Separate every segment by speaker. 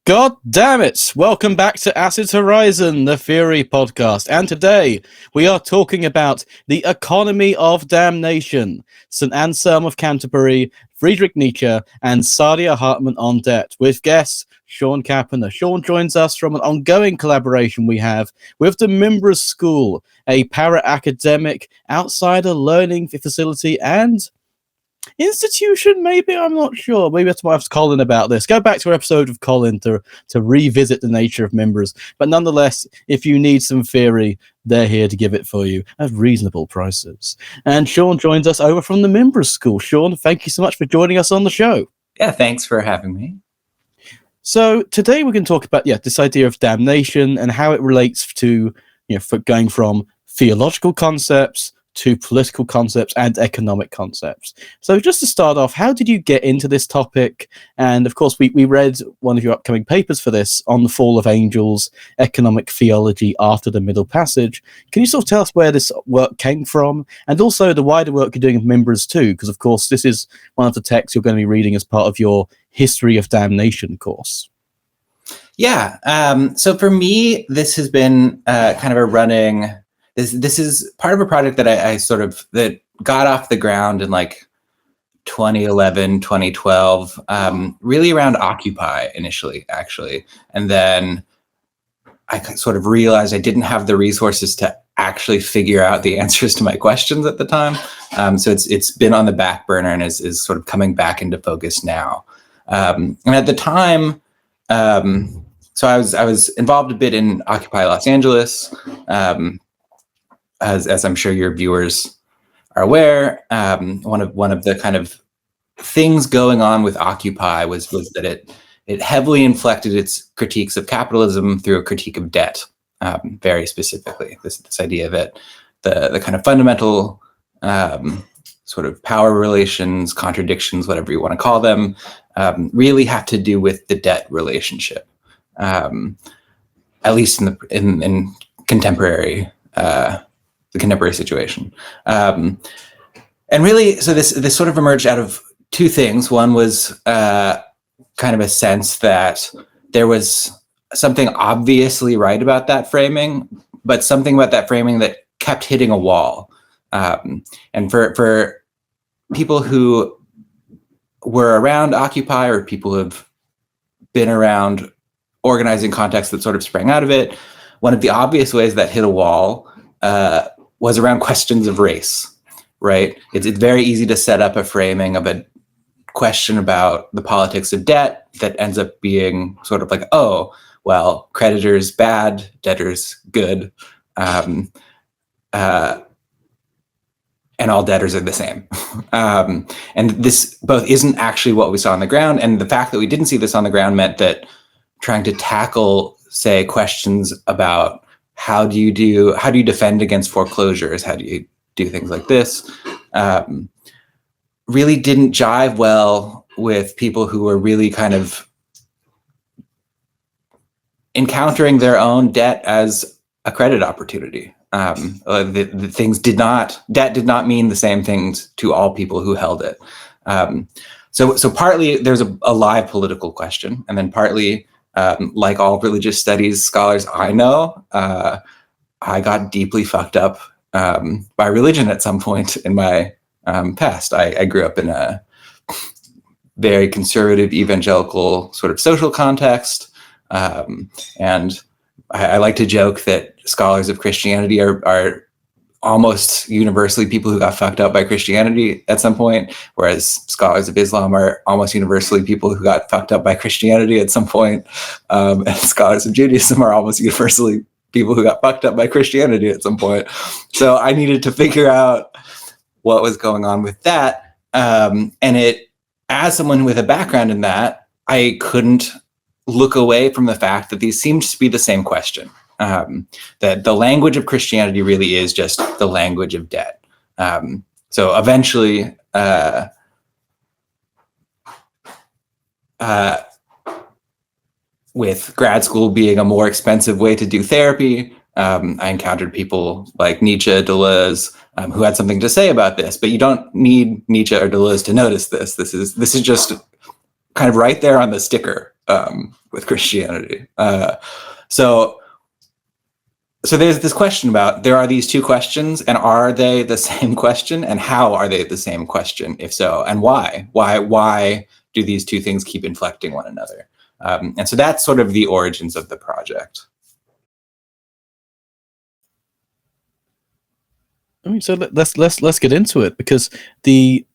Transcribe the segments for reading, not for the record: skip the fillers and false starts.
Speaker 1: God damn it! Welcome back to Acid Horizon, the Theory podcast. And today we are talking about the economy of damnation, St. Anselm of Canterbury, Friedrich Nietzsche, and Saidiya Hartman on debt, with guest Sean Capener. Sean joins us from an ongoing collaboration we have with the Mimbres School, a para-academic outsider learning facility and institution, maybe. I'm not sure. Maybe I have to ask Colin about this. Go back to our episode with Colin to revisit the nature of Mimbres. But nonetheless, if you need some theory, they're here to give it for you at reasonable prices. And Sean joins us over from the Mimbres School. Sean, thank you so much for joining us on the show.
Speaker 2: Yeah, thanks for having me.
Speaker 1: So today we're going to talk about this idea of damnation and how it relates to for going from theological concepts to political concepts and economic concepts. So just to start off, how did you get into this topic? And of course, we read one of your upcoming papers for this on the fall of angels, economic theology after the Middle Passage. Can you sort of tell us where this work came from? And also the wider work you're doing with Mimbres too, because of course, this is one of the texts you're going to be reading as part of your History of Damnation course.
Speaker 2: Yeah. So for me, this has been kind of a running... This is part of a project that I that got off the ground in like 2011, 2012, really around Occupy initially, actually. And then I sort of realized I didn't have the resources to actually figure out the answers to my questions at the time. So it's been on the back burner and is sort of coming back into focus now. And at the time, so I was involved a bit in Occupy Los Angeles, as I'm sure your viewers are aware. One of the kind of things going on with Occupy was that it heavily inflected its critiques of capitalism through a critique of debt, very specifically. This idea that the kind of fundamental sort of power relations, contradictions, whatever you want to call them, really have to do with the debt relationship, at least in contemporary. The contemporary situation. And really, so this sort of emerged out of two things. One was kind of a sense that there was something obviously right about that framing, but something about that framing that kept hitting a wall. And for people who were around Occupy, or people who have been around organizing contexts that sort of sprang out of it, one of the obvious ways that hit a wall was around questions of race, right? It's very easy to set up a framing of a question about the politics of debt that ends up being sort of like, oh, well, creditors bad, debtors good, and all debtors are the same. And this both isn't actually what we saw on the ground, and the fact that we didn't see this on the ground meant that trying to tackle, say, questions about how do you defend against foreclosures? How do you do things like this? Really didn't jive well with people who were really kind of encountering their own debt as a credit opportunity. The things debt did not mean the same things to all people who held it. So partly there's a live political question, and then partly, like all religious studies scholars I know, I got deeply fucked up by religion at some point in my past. I grew up in a very conservative evangelical sort of social context, and I like to joke that scholars of Christianity are almost universally people who got fucked up by Christianity at some point, whereas scholars of Islam are almost universally people who got fucked up by Christianity at some point. And scholars of Judaism are almost universally people who got fucked up by Christianity at some point. So I needed to figure out what was going on with that. And as someone with a background in that, I couldn't look away from the fact that these seemed to be the same question. That the language of Christianity really is just the language of debt. So eventually, with grad school being a more expensive way to do therapy, I encountered people like Nietzsche, Deleuze, who had something to say about this. But you don't need Nietzsche or Deleuze to notice this. This is just kind of right there on the sticker with Christianity. So there's this question about, there are these two questions, and are they the same question? And how are they the same question, if so? And why? Why do these two things keep inflecting one another? And so that's sort of the origins of the project.
Speaker 1: I mean, so let's get into it, because the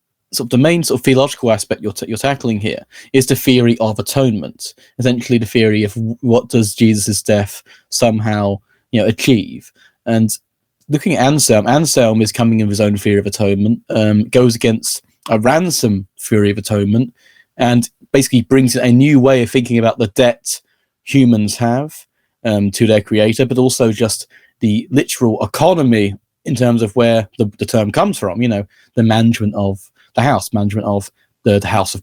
Speaker 1: main sort of theological aspect you're tackling here is the theory of atonement. Essentially, the theory of what does Jesus' death somehow achieve. And looking at Anselm is coming in with his own theory of atonement, goes against a Ransom theory of atonement, and basically brings in a new way of thinking about the debt humans have to their creator, but also just the literal economy in terms of where the term comes from, the management of the house, management of the house of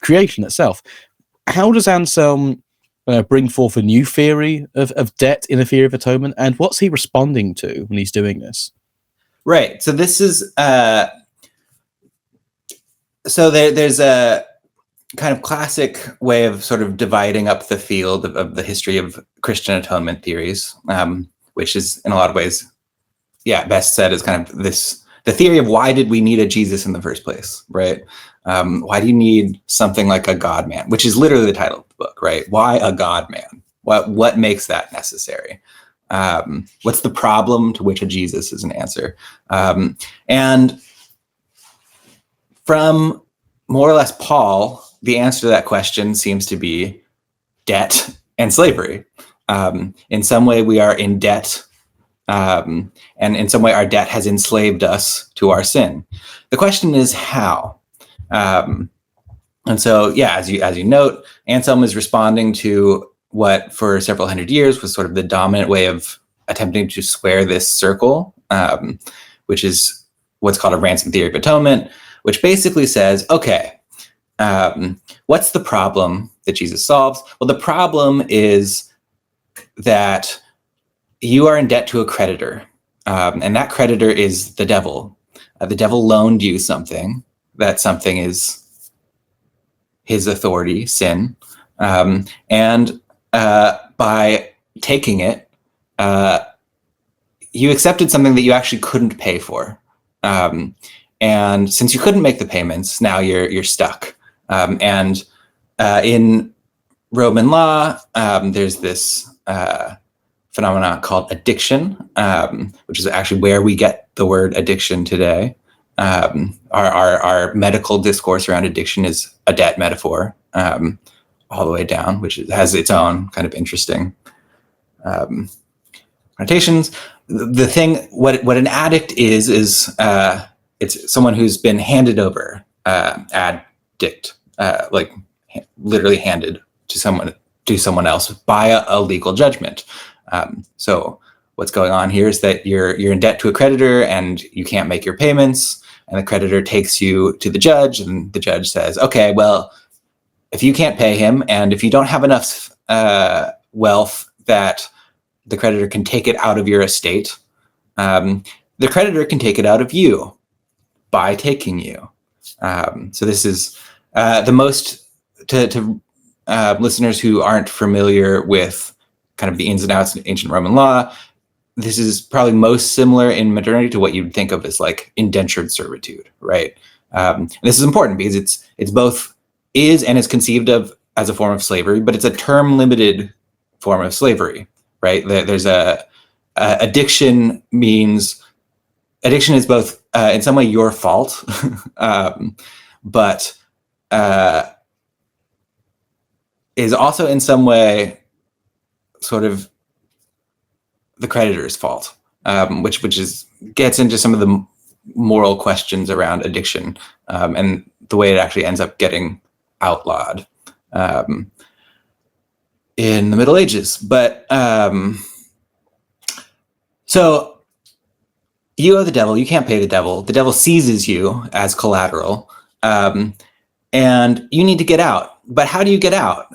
Speaker 1: creation itself. How does Anselm bring forth a new theory of debt in a theory of atonement, and what's he responding to when he's doing this?
Speaker 2: Right. So this is there's a kind of classic way of sort of dividing up the field of the history of Christian atonement theories, which is in a lot of ways, best said as kind of the theory of why did we need a Jesus in the first place, right? Why do you need something like a God man, which is literally the title of the book, right? Why a God man? What makes that necessary? What's the problem to which a Jesus is an answer? And from more or less Paul, the answer to that question seems to be debt and slavery. In some way, we are in debt, and in some way, our debt has enslaved us to our sin. The question is how. And so, as you note, Anselm is responding to what for several hundred years was sort of the dominant way of attempting to square this circle, which is what's called a ransom theory of atonement, which basically says, okay, what's the problem that Jesus solves? Well, the problem is that you are in debt to a creditor, and that creditor is the devil. The devil loaned you something. That something is his authority, sin, and by taking it, you accepted something that you actually couldn't pay for. And since you couldn't make the payments, now you're stuck. And in Roman law, there's this phenomenon called addiction, which is actually where we get the word addiction today. Our medical discourse around addiction is a debt metaphor, all the way down, which has its own kind of interesting connotations. The thing, what an addict is it's someone who's been handed over, addict, like literally handed to someone else by a legal judgment. So what's going on here is that you're in debt to a creditor and you can't make your payments, and the creditor takes you to the judge, and the judge says, okay, well, if you can't pay him, and if you don't have enough wealth that the creditor can take it out of your estate, the creditor can take it out of you by taking you. So this is the most, to listeners who aren't familiar with kind of the ins and outs of ancient Roman law, this is probably most similar in modernity to what you'd think of as like indentured servitude, right? This is important because it's both is and is conceived of as a form of slavery, but it's a term-limited form of slavery, right? There's addiction is both in some way your fault, but is also in some way sort of the creditor's fault, which gets into some of the moral questions around addiction, and the way it actually ends up getting outlawed in the Middle Ages. But so you owe the devil, you can't pay the devil seizes you as collateral, and you need to get out. But how do you get out?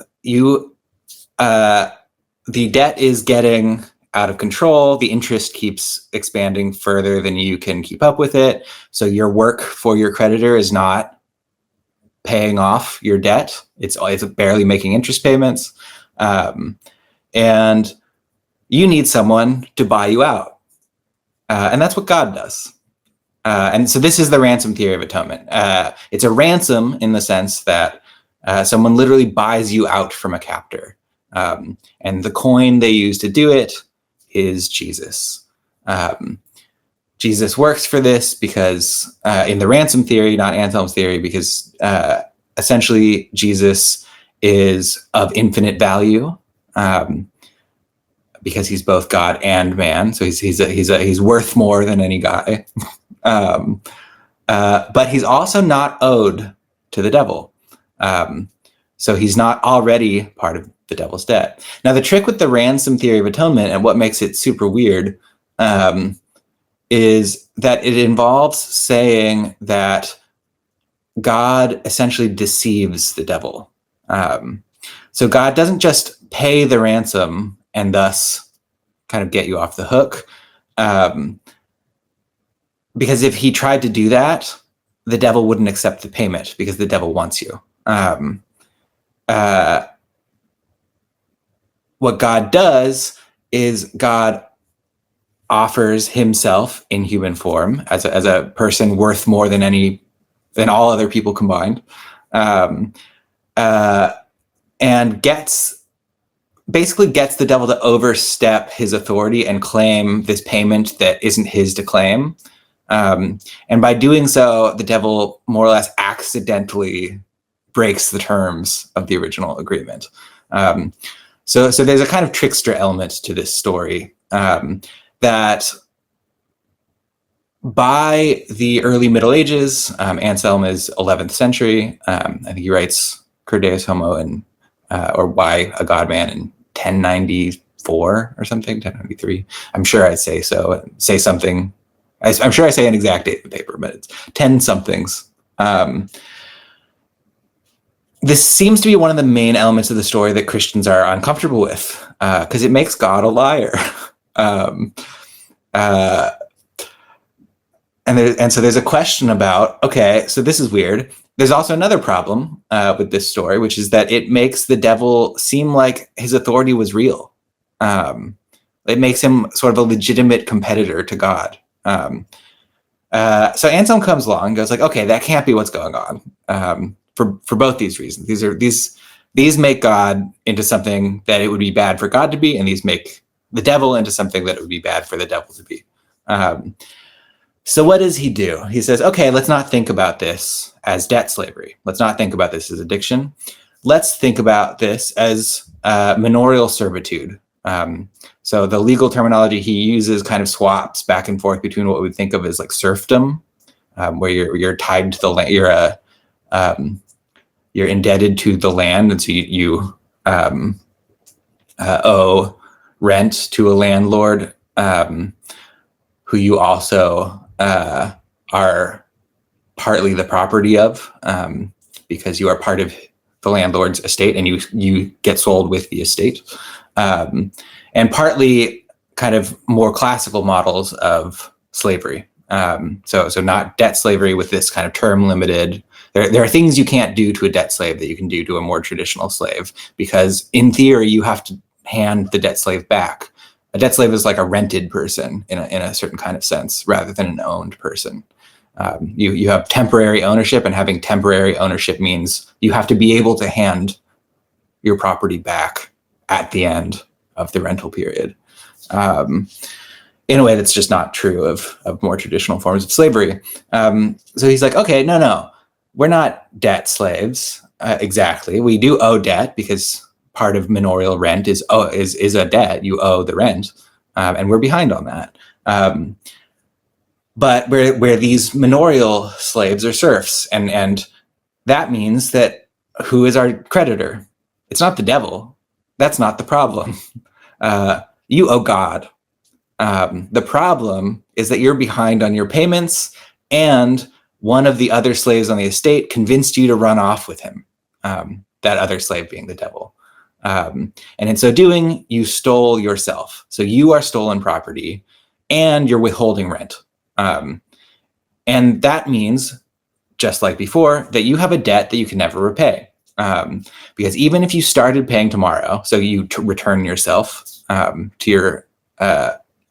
Speaker 2: The debt is getting out of control. The interest keeps expanding further than you can keep up with it. So your work for your creditor is not paying off your debt. It's barely making interest payments. And you need someone to buy you out. And that's what God does. And so this is the ransom theory of atonement. It's a ransom in the sense that someone literally buys you out from a captor. And the coin they use to do it is Jesus. Jesus works for this because in the ransom theory, not Anselm's theory, because essentially Jesus is of infinite value because he's both God and man. So he's worth more than any guy. But he's also not owed to the devil. So he's not already part of the devil's debt. Now, the trick with the ransom theory of atonement and what makes it super weird is that it involves saying that God essentially deceives the devil. So God doesn't just pay the ransom and thus kind of get you off the hook. Because if he tried to do that, the devil wouldn't accept the payment because the devil wants you. What God does is God offers himself in human form as a person worth more than all other people combined, and basically gets the devil to overstep his authority and claim this payment that isn't his to claim. And by doing so, the devil more or less accidentally breaks the terms of the original agreement. So there's a kind of trickster element to this story that by the early Middle Ages, Anselm is 11th century. I think he writes Cur Deus Homo or Why a God Man in 1094 or something, 1093. I'm sure I say something. I'm sure I say an exact date in the paper, but it's 10 somethings. This seems to be one of the main elements of the story that Christians are uncomfortable with, because it makes God a liar. And so there's a question about, okay, so this is weird. There's also another problem with this story, which is that it makes the devil seem like his authority was real. It makes him sort of a legitimate competitor to God. So Anselm comes along and goes like, okay, that can't be what's going on. For both these reasons. These make God into something that it would be bad for God to be, and these make the devil into something that it would be bad for the devil to be. So what does he do? He says, okay, let's not think about this as debt slavery. Let's not think about this as addiction. Let's think about this as manorial servitude. So the legal terminology he uses kind of swaps back and forth between what we think of as like serfdom, where you're tied to the land, you're indebted to the land, and so you owe rent to a landlord who you also are partly the property of, because you are part of the landlord's estate and you get sold with the estate. And partly kind of more classical models of slavery. So not debt slavery with this kind of term limited. There are things you can't do to a debt slave that you can do to a more traditional slave, because in theory you have to hand the debt slave back. A debt slave is like a rented person in a certain kind of sense, rather than an owned person. You have temporary ownership, and having temporary ownership means you have to be able to hand your property back at the end of the rental period, in a way that's just not true of more traditional forms of slavery. So he's like, okay, no, we're not debt slaves exactly. We do owe debt because part of manorial rent is a debt. You owe the rent, and we're behind on that. But where these manorial slaves are serfs, and that means that who is our creditor? It's not the devil. That's not the problem. You owe God. The problem is that you're behind on your payments, and one of the other slaves on the estate convinced you to run off with him, that other slave being the devil. And in so doing, you stole yourself. So you are stolen property, and you're withholding rent. And that means just like before, that you have a debt that you can never repay. Because even if you started paying tomorrow, so you return yourself to your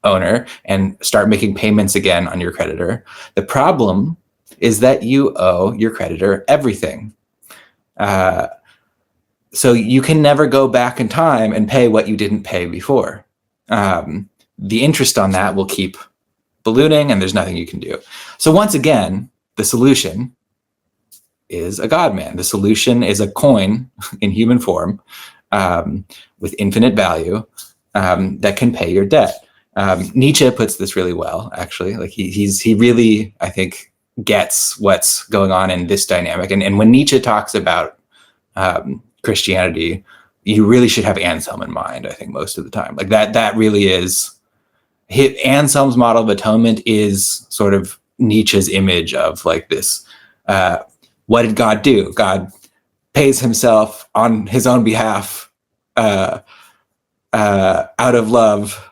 Speaker 2: owner and start making payments again on your creditor, the problem is that you owe your creditor everything. So you can never go back in time and pay what you didn't pay before. The interest on that will keep ballooning, and there's nothing you can do. So once again, the solution is a God-man. The solution is a coin in human form with infinite value that can pay your debt. Nietzsche puts this really well, actually. Like he really, I think, gets what's going on in this dynamic. And when Nietzsche talks about Christianity, you really should have Anselm in mind, I think, most of the time. Like that really is, Anselm's model of atonement is sort of Nietzsche's image of like this, what did God do? God pays himself on his own behalf out of love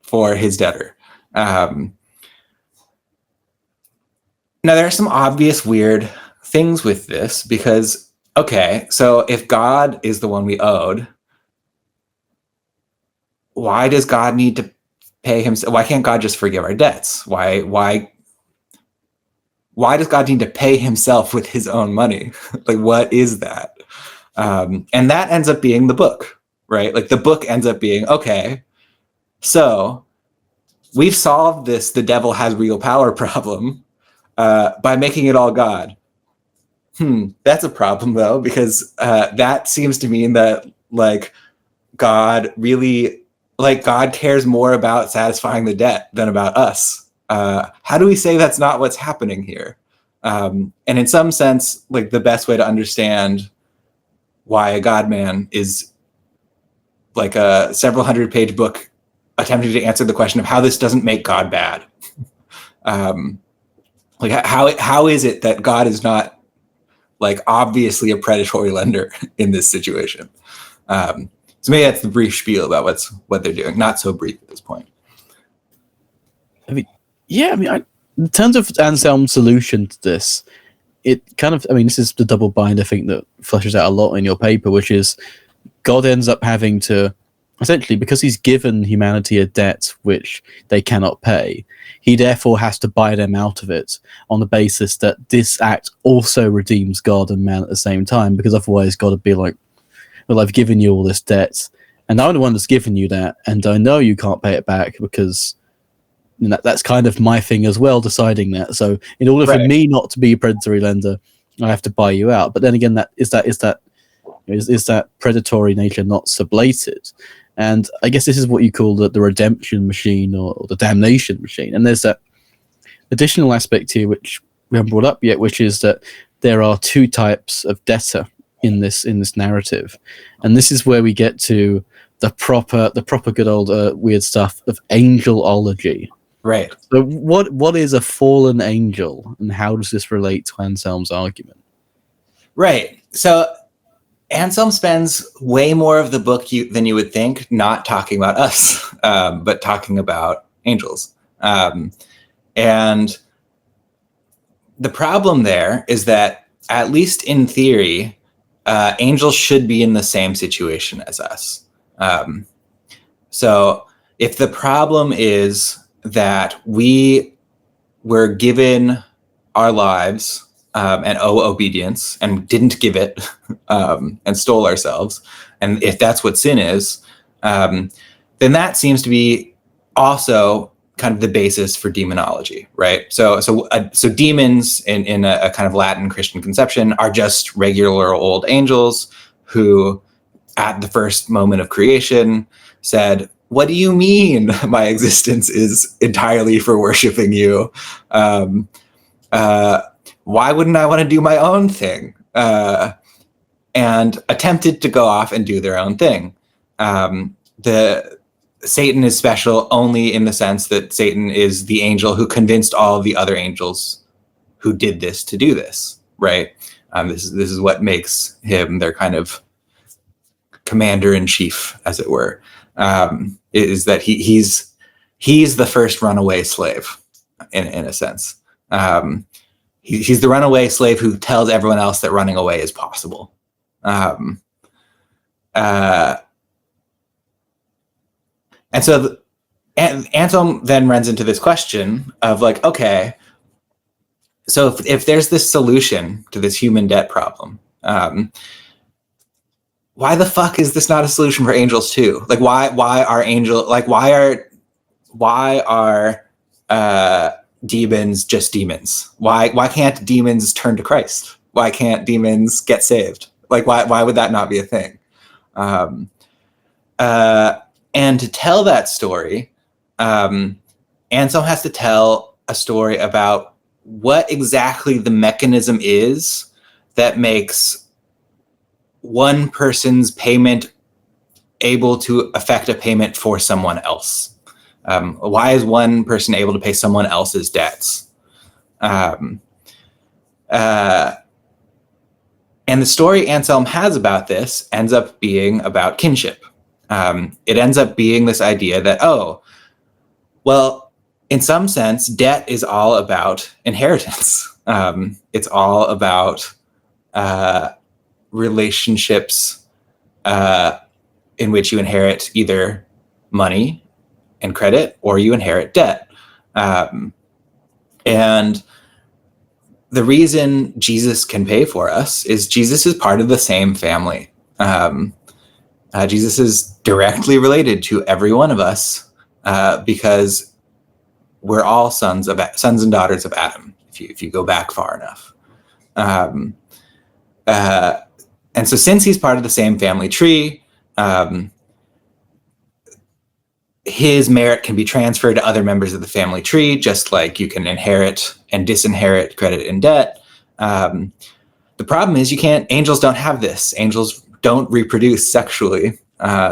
Speaker 2: for his debtor. Now, there are some obvious weird things with this because, okay, so if God is the one we owed, why does God need to pay himself? Why can't God just forgive our debts? Why does God need to pay himself with his own money? Like, what is that? And that ends up being the book, right? Like the book ends up being, okay, so we've solved this, the devil has real power problem by making it all God. That's a problem though, because that seems to mean that like God really, like God cares more about satisfying the debt than about us. How do we say that's not what's happening here? And in some sense, like the best way to understand why a God-man is like a several hundred-page book attempting to answer the question of how this doesn't make God bad. Like how is it that God is not like obviously a predatory lender in this situation? So maybe that's the brief spiel about what they're doing. Not so brief at this point.
Speaker 1: In terms of Anselm's solution to this, it kind of, this is the double bind, I think, that fleshes out a lot in your paper, which is God ends up having to, essentially, because he's given humanity a debt which they cannot pay, he therefore has to buy them out of it on the basis that this act also redeems God and man at the same time, because otherwise God would be like, well, I've given you all this debt, and I'm the one that's given you that, and I know you can't pay it back because that's kind of my thing as well, deciding that. So in order for me not to be a predatory lender, I have to buy you out. But then again, is that predatory nature not sublated? And I guess this is what you call the redemption machine or the damnation machine. And there's that additional aspect here which we haven't brought up yet, which is that there are two types of debtor in this narrative, and this is where we get to the proper good old weird stuff of angelology.
Speaker 2: Right.
Speaker 1: So what is a fallen angel, and how does this relate to Anselm's argument?
Speaker 2: Right. So Anselm spends way more of the book than you would think not talking about us, but talking about angels. And the problem there is that, at least in theory, angels should be in the same situation as us. So if the problem is that we were given our lives and owe obedience and didn't give it and stole ourselves, and if that's what sin is, then that seems to be also kind of the basis for demonology, right? So demons in a kind of Latin Christian conception are just regular old angels who, at the first moment of creation, said, "What do you mean my existence is entirely for worshiping you? Why wouldn't I want to do my own thing?" And attempted to go off and do their own thing. Satan is special only in the sense that Satan is the angel who convinced all of the other angels who did this to do this, right? This is what makes him their kind of commander-in-chief, as it were, is that he's the first runaway slave in a sense. he's the runaway slave who tells everyone else that running away is possible. And so Anselm then runs into this question of like, okay, so if there's this solution to this human debt problem, why the fuck is this not a solution for angels too? Like, why are demons just demons? Why can't demons turn to Christ? Why can't demons get saved? Like, why would that not be a thing? And to tell that story, Anselm has to tell a story about what exactly the mechanism is that makes one person's payment able to affect a payment for someone else. Why is one person able to pay someone else's debts? And the story Anselm has about this ends up being about kinship. It ends up being this idea that, oh, well, in some sense, debt is all about inheritance. It's all about relationships in which you inherit either money and credit, or you inherit debt. And the reason Jesus can pay for us is Jesus is part of the same family. Jesus is directly related to every one of us because we're all sons and daughters of Adam, if you go back far enough. And so since he's part of the same family tree, his merit can be transferred to other members of the family tree, just like you can inherit and disinherit credit and debt. The problem is angels don't have this. Angels don't reproduce sexually.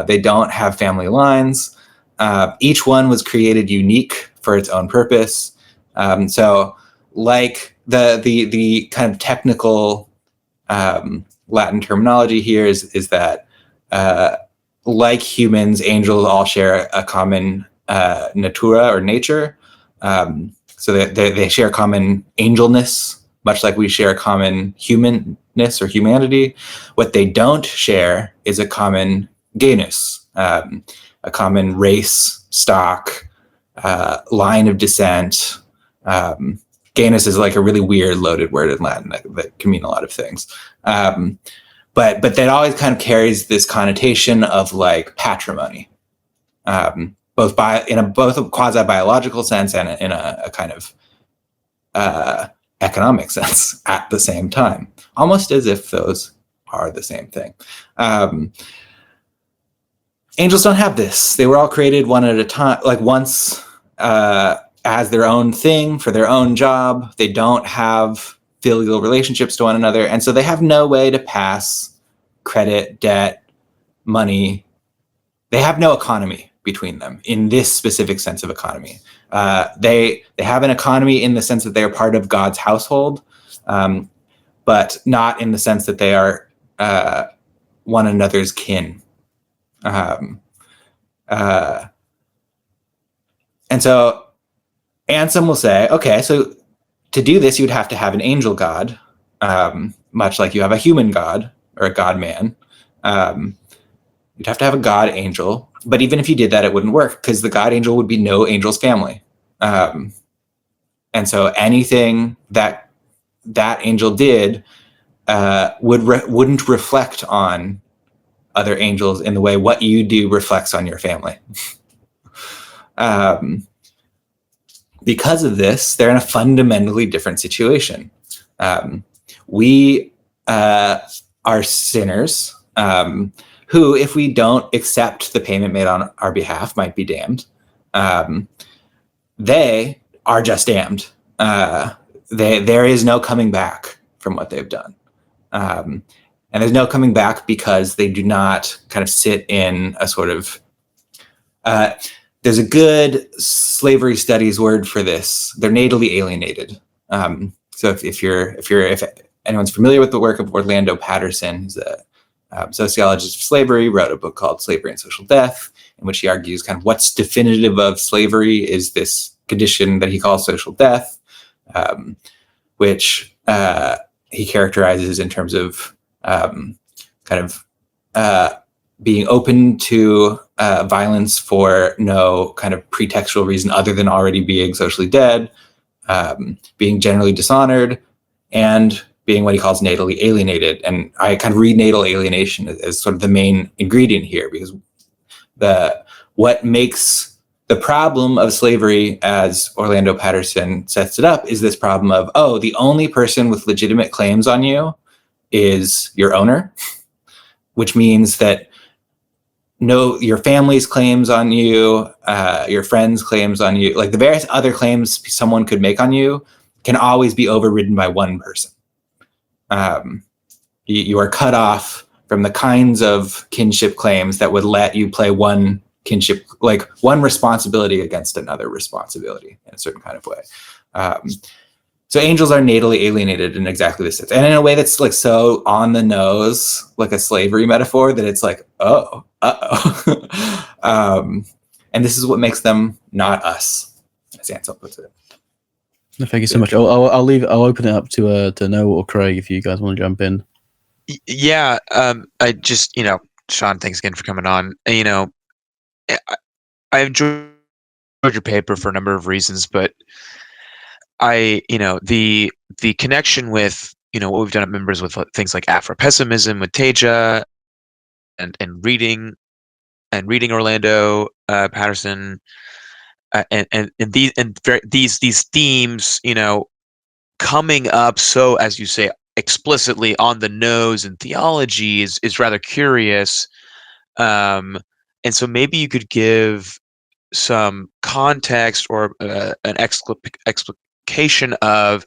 Speaker 2: They don't have family lines. Each one was created unique for its own purpose. So like the kind of technical Latin terminology here is that like humans, angels all share a common natura or nature. So they share common angelness, much like we share a common humanness or humanity. What they don't share is a common genus, a common race, stock, line of descent. Genus is like a really weird loaded word in Latin that can mean a lot of things. But that always kind of carries this connotation of like patrimony, both a quasi-biological sense and in a kind of economic sense at the same time, almost as if those are the same thing. Angels don't have this. They were all created one at a time, like once as their own thing for their own job. They don't have filial relationships to one another. And so they have no way to pass credit, debt, money. They have no economy between them in this specific sense of economy. They have an economy in the sense that they are part of God's household, but not in the sense that they are one another's kin. And so Anselm will say, okay, so to do this, you'd have to have an angel god, much like you have a human god or a god man. You'd have to have a god angel, but even if you did that, it wouldn't work because the god angel would be no angel's family. And so anything that angel did wouldn't reflect on other angels in the way what you do reflects on your family. Because of this, they're in a fundamentally different situation. We are sinners who, if we don't accept the payment made on our behalf, might be damned. They are just damned. There is no coming back from what they've done. And there's no coming back because they do not kind of sit in a sort of there's a good slavery studies word for this. They're natally alienated. So if anyone's familiar with the work of Orlando Patterson, who's a sociologist of slavery, wrote a book called Slavery and Social Death, in which he argues kind of what's definitive of slavery is this condition that he calls social death. which he characterizes in terms of being open to violence for no kind of pretextual reason other than already being socially dead, being generally dishonored, and being what he calls natally alienated. And I kind of read natal alienation as sort of the main ingredient here, because what makes the problem of slavery, as Orlando Patterson sets it up, is this problem of, oh, the only person with legitimate claims on you is your owner, which means that your family's claims on you, your friends' claims on you, like the various other claims someone could make on you, can always be overridden by one person. You are cut off from the kinds of kinship claims that would let you play one kinship, like one responsibility against another responsibility in a certain kind of way. So angels are natally alienated in exactly this sense, and in a way that's like so on the nose, like a slavery metaphor, that it's like, oh, and this is what makes them not us, as Anselm puts it.
Speaker 1: Thank you so much. I'll open it up to Noah or Craig if you guys want to jump in.
Speaker 3: Yeah, I just, Sean, thanks again for coming on. I enjoyed your paper for a number of reasons, but the connection with, what we've done at Mimbres with things like Afro-pessimism with Teja and reading Orlando Patterson and these themes, coming up, so as you say, explicitly on the nose in theology is rather curious. And so maybe you could give some context or an explication of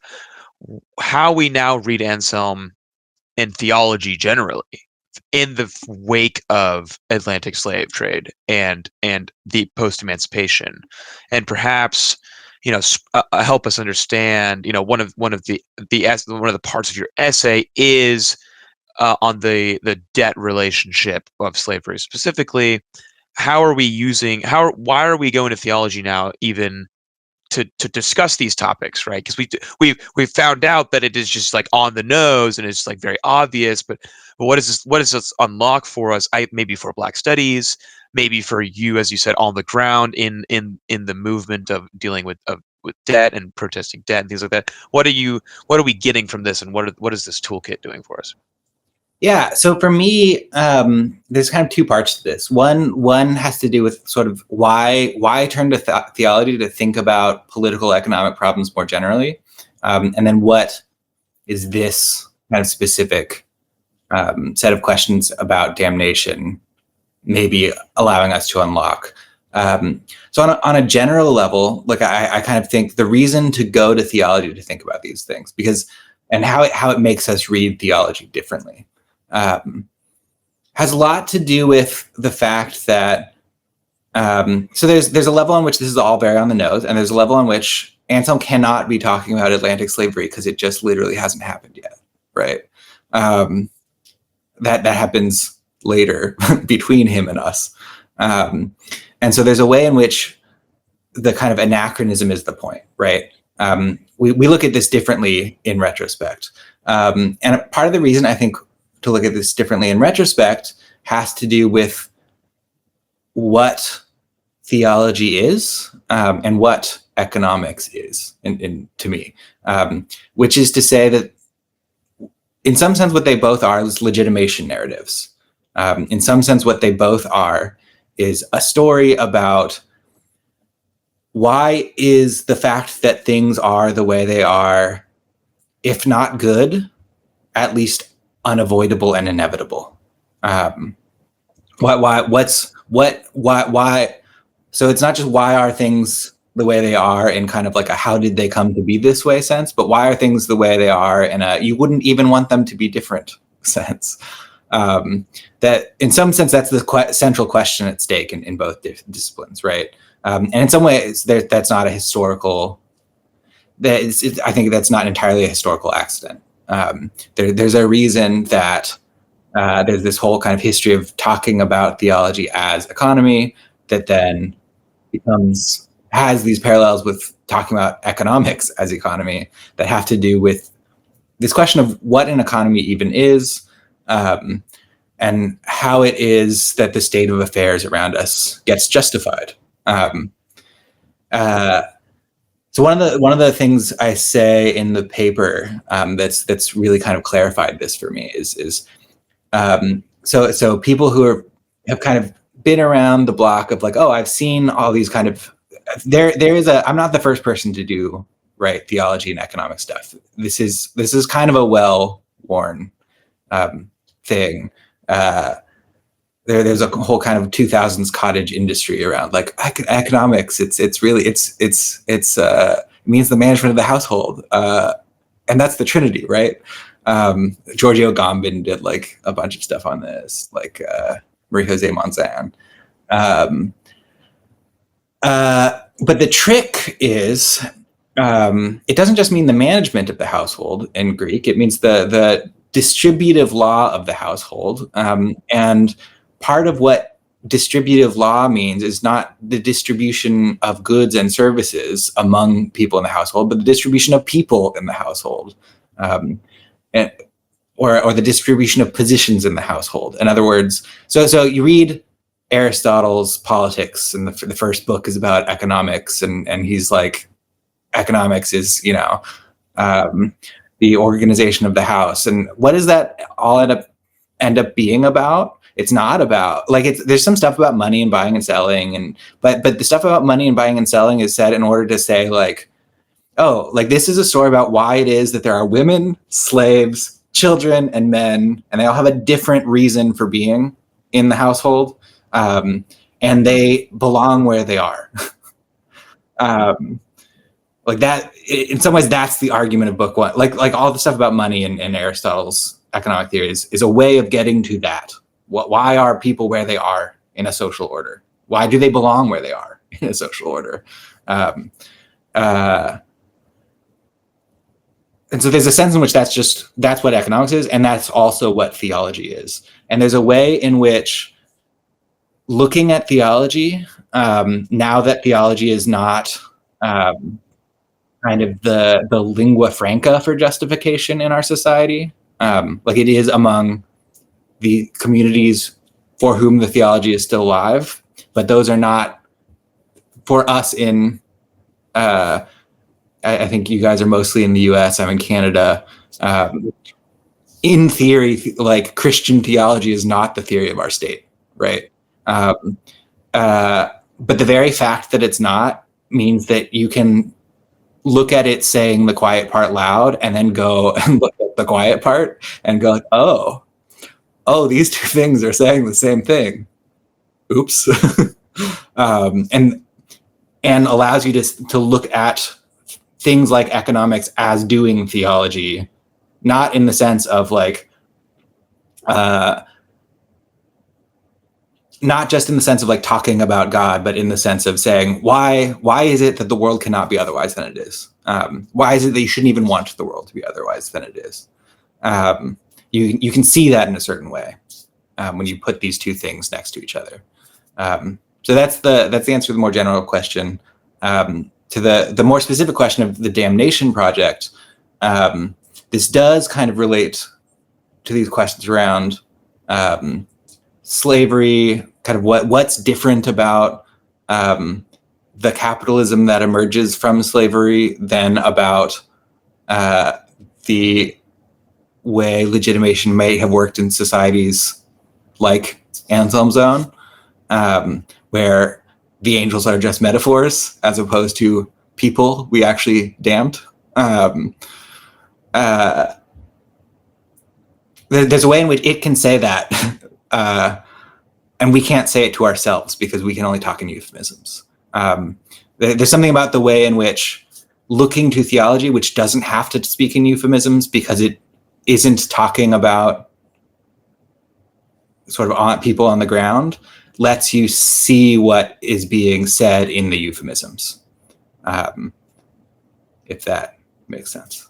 Speaker 3: how we now read Anselm in theology generally in the wake of Atlantic slave trade and the post-emancipation, and perhaps help us understand. One of the parts of your essay is on the debt relationship of slavery specifically. Why are we going to theology now even to discuss these topics, right? Because we've found out that it is just like on the nose and it's like very obvious, but what does this unlock for us? Maybe for Black studies, maybe for you, as you said, on the ground in the movement of dealing with debt and protesting debt and things like that. What are we getting from this, and what is this toolkit doing for us?
Speaker 2: Yeah, so for me, there's kind of two parts to this. One has to do with sort of why I turn to theology to think about political economic problems more generally, and then what is this kind of specific set of questions about damnation maybe allowing us to unlock. So on a general level, like I kind of think the reason to go to theology to think about these things, and how it makes us read theology differently, has a lot to do with the fact that so there's a level on which this is all very on the nose, and there's a level on which Anselm cannot be talking about Atlantic slavery because it just literally hasn't happened yet, right? That happens later between him and us. And so there's a way in which the kind of anachronism is the point, right? We look at this differently in retrospect. And part of the reason I think to look at this differently in retrospect has to do with what theology is and what economics is, to me, which is to say that in some sense what they both are is legitimation narratives. In some sense what they both are is a story about why is the fact that things are the way they are, if not good, at least unavoidable and inevitable. Why? So it's not just why are things the way they are in kind of like a how did they come to be this way sense, but why are things the way they are in a you wouldn't even want them to be different sense. That in some sense that's the central question at stake in both disciplines, right? And in some ways that's not a historical. I think that's not entirely a historical accident. There's a reason that there's this whole kind of history of talking about theology as economy that then has these parallels with talking about economics as economy that have to do with this question of what an economy even is, and how it is that the state of affairs around us gets justified. So one of the things I say in the paper that's really kind of clarified this for me is so people who have kind of been around the block of like, oh, I've seen all these kind of I'm not the first person to do theology and economic stuff. This is kind of a well-worn thing. There's a whole kind of 2000s cottage industry around like economics. It means the management of the household, and that's the Trinity, right? Giorgio Agamben did like a bunch of stuff on this, like Marie-José Monzan. But the trick is, it doesn't just mean the management of the household in Greek. It means the distributive law of the household, and part of what distributive law means is not the distribution of goods and services among people in the household, but the distribution of people in the household, or the distribution of positions in the household. In other words, so you read Aristotle's Politics, and the first book is about economics, and he's like, economics is, the organization of the house. And what does that all end up being about? It's not about there's some stuff about money and buying and selling, but the stuff about money and buying and selling is said in order to say like, oh, like this is a story about why it is that there are women, slaves, children, and men, and they all have a different reason for being in the household, and they belong where they are. Like that, in some ways, that's the argument of book one. Like all the stuff about money and Aristotle's economic theories is a way of getting to that. Why are people where they are in a social order? Why do they belong where they are in a social order? And so there's a sense in which that's what economics is, and that's also what theology is. And there's a way in which looking at theology, now that theology is not kind of the lingua franca for justification in our society, like it is among the communities for whom the theology is still alive, but those are not for us in, I think you guys are mostly in the US, I'm in Canada. In theory, like Christian theology is not the theory of our state, right? But the very fact that it's not means that you can look at it saying the quiet part loud and then go and look at the quiet part and go like, oh, these two things are saying the same thing. Oops. And allows you to look at things like economics as doing theology, not in the sense of like, not just in the sense of like talking about God, but in the sense of saying, why is it that the world cannot be otherwise than it is? Why is it that you shouldn't even want the world to be otherwise than it is? You can see that in a certain way when you put these two things next to each other. So that's the answer to the more general question. To the more specific question of the Damnation project, this does kind of relate to these questions around slavery, kind of what's different about the capitalism that emerges from slavery than about the way legitimation may have worked in societies like Anselm's own, where the angels are just metaphors as opposed to people we actually damned. There's a way in which it can say that, and we can't say it to ourselves because we can only talk in euphemisms. There's something about the way in which looking to theology, which doesn't have to speak in euphemisms because it isn't talking about sort of people on the ground, lets you see what is being said in the euphemisms, if that makes sense.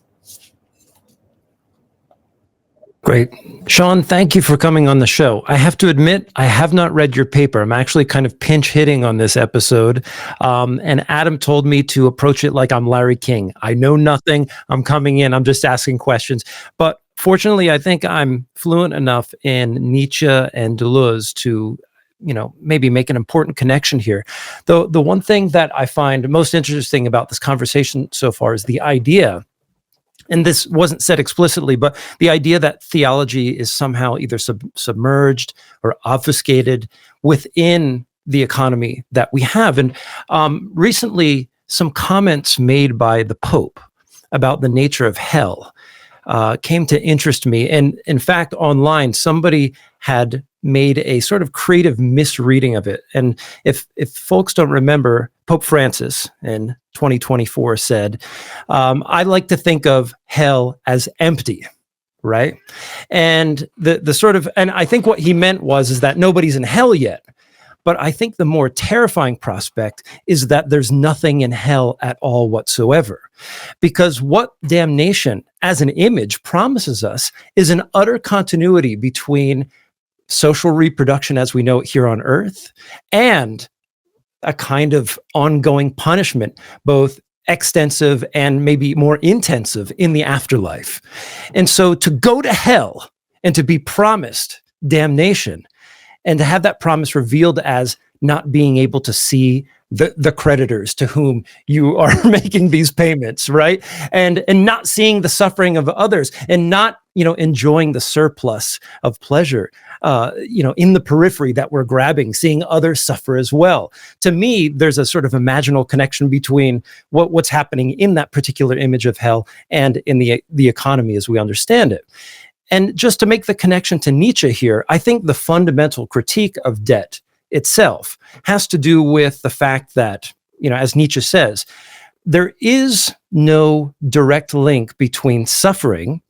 Speaker 4: Great. Sean, thank you for coming on the show. I have to admit, I have not read your paper. I'm actually kind of pinch hitting on this episode. And Adam told me to approach it like I'm Larry King. I know nothing. I'm coming in. I'm just asking questions. But fortunately, I think I'm fluent enough in Nietzsche and Deleuze to, maybe make an important connection here. Though the one thing that I find most interesting about this conversation so far is the idea, and this wasn't said explicitly, but the idea that theology is somehow either submerged or obfuscated within the economy that we have. And recently, some comments made by the Pope about the nature of hell came to interest me. And in fact, online, somebody had made a sort of creative misreading of it. And if folks don't remember, Pope Francis in 2024 said, I like to think of hell as empty, right? And the sort of, and I think what he meant is that nobody's in hell yet. But I think the more terrifying prospect is that there's nothing in hell at all whatsoever. Because what damnation as an image promises us is an utter continuity between social reproduction as we know it here on earth and a kind of ongoing punishment, both extensive and maybe more intensive in the afterlife. And so to go to hell and to be promised damnation and to have that promise revealed as not being able to see the creditors to whom you are making these payments, right? And not seeing the suffering of others and not, enjoying the surplus of pleasure, in the periphery that we're grabbing, seeing others suffer as well. To me, there's a sort of imaginal connection between what's happening in that particular image of hell and in the economy as we understand it. And just to make the connection to Nietzsche here, I think the fundamental critique of debt itself has to do with the fact that, as Nietzsche says, there is no direct link between suffering,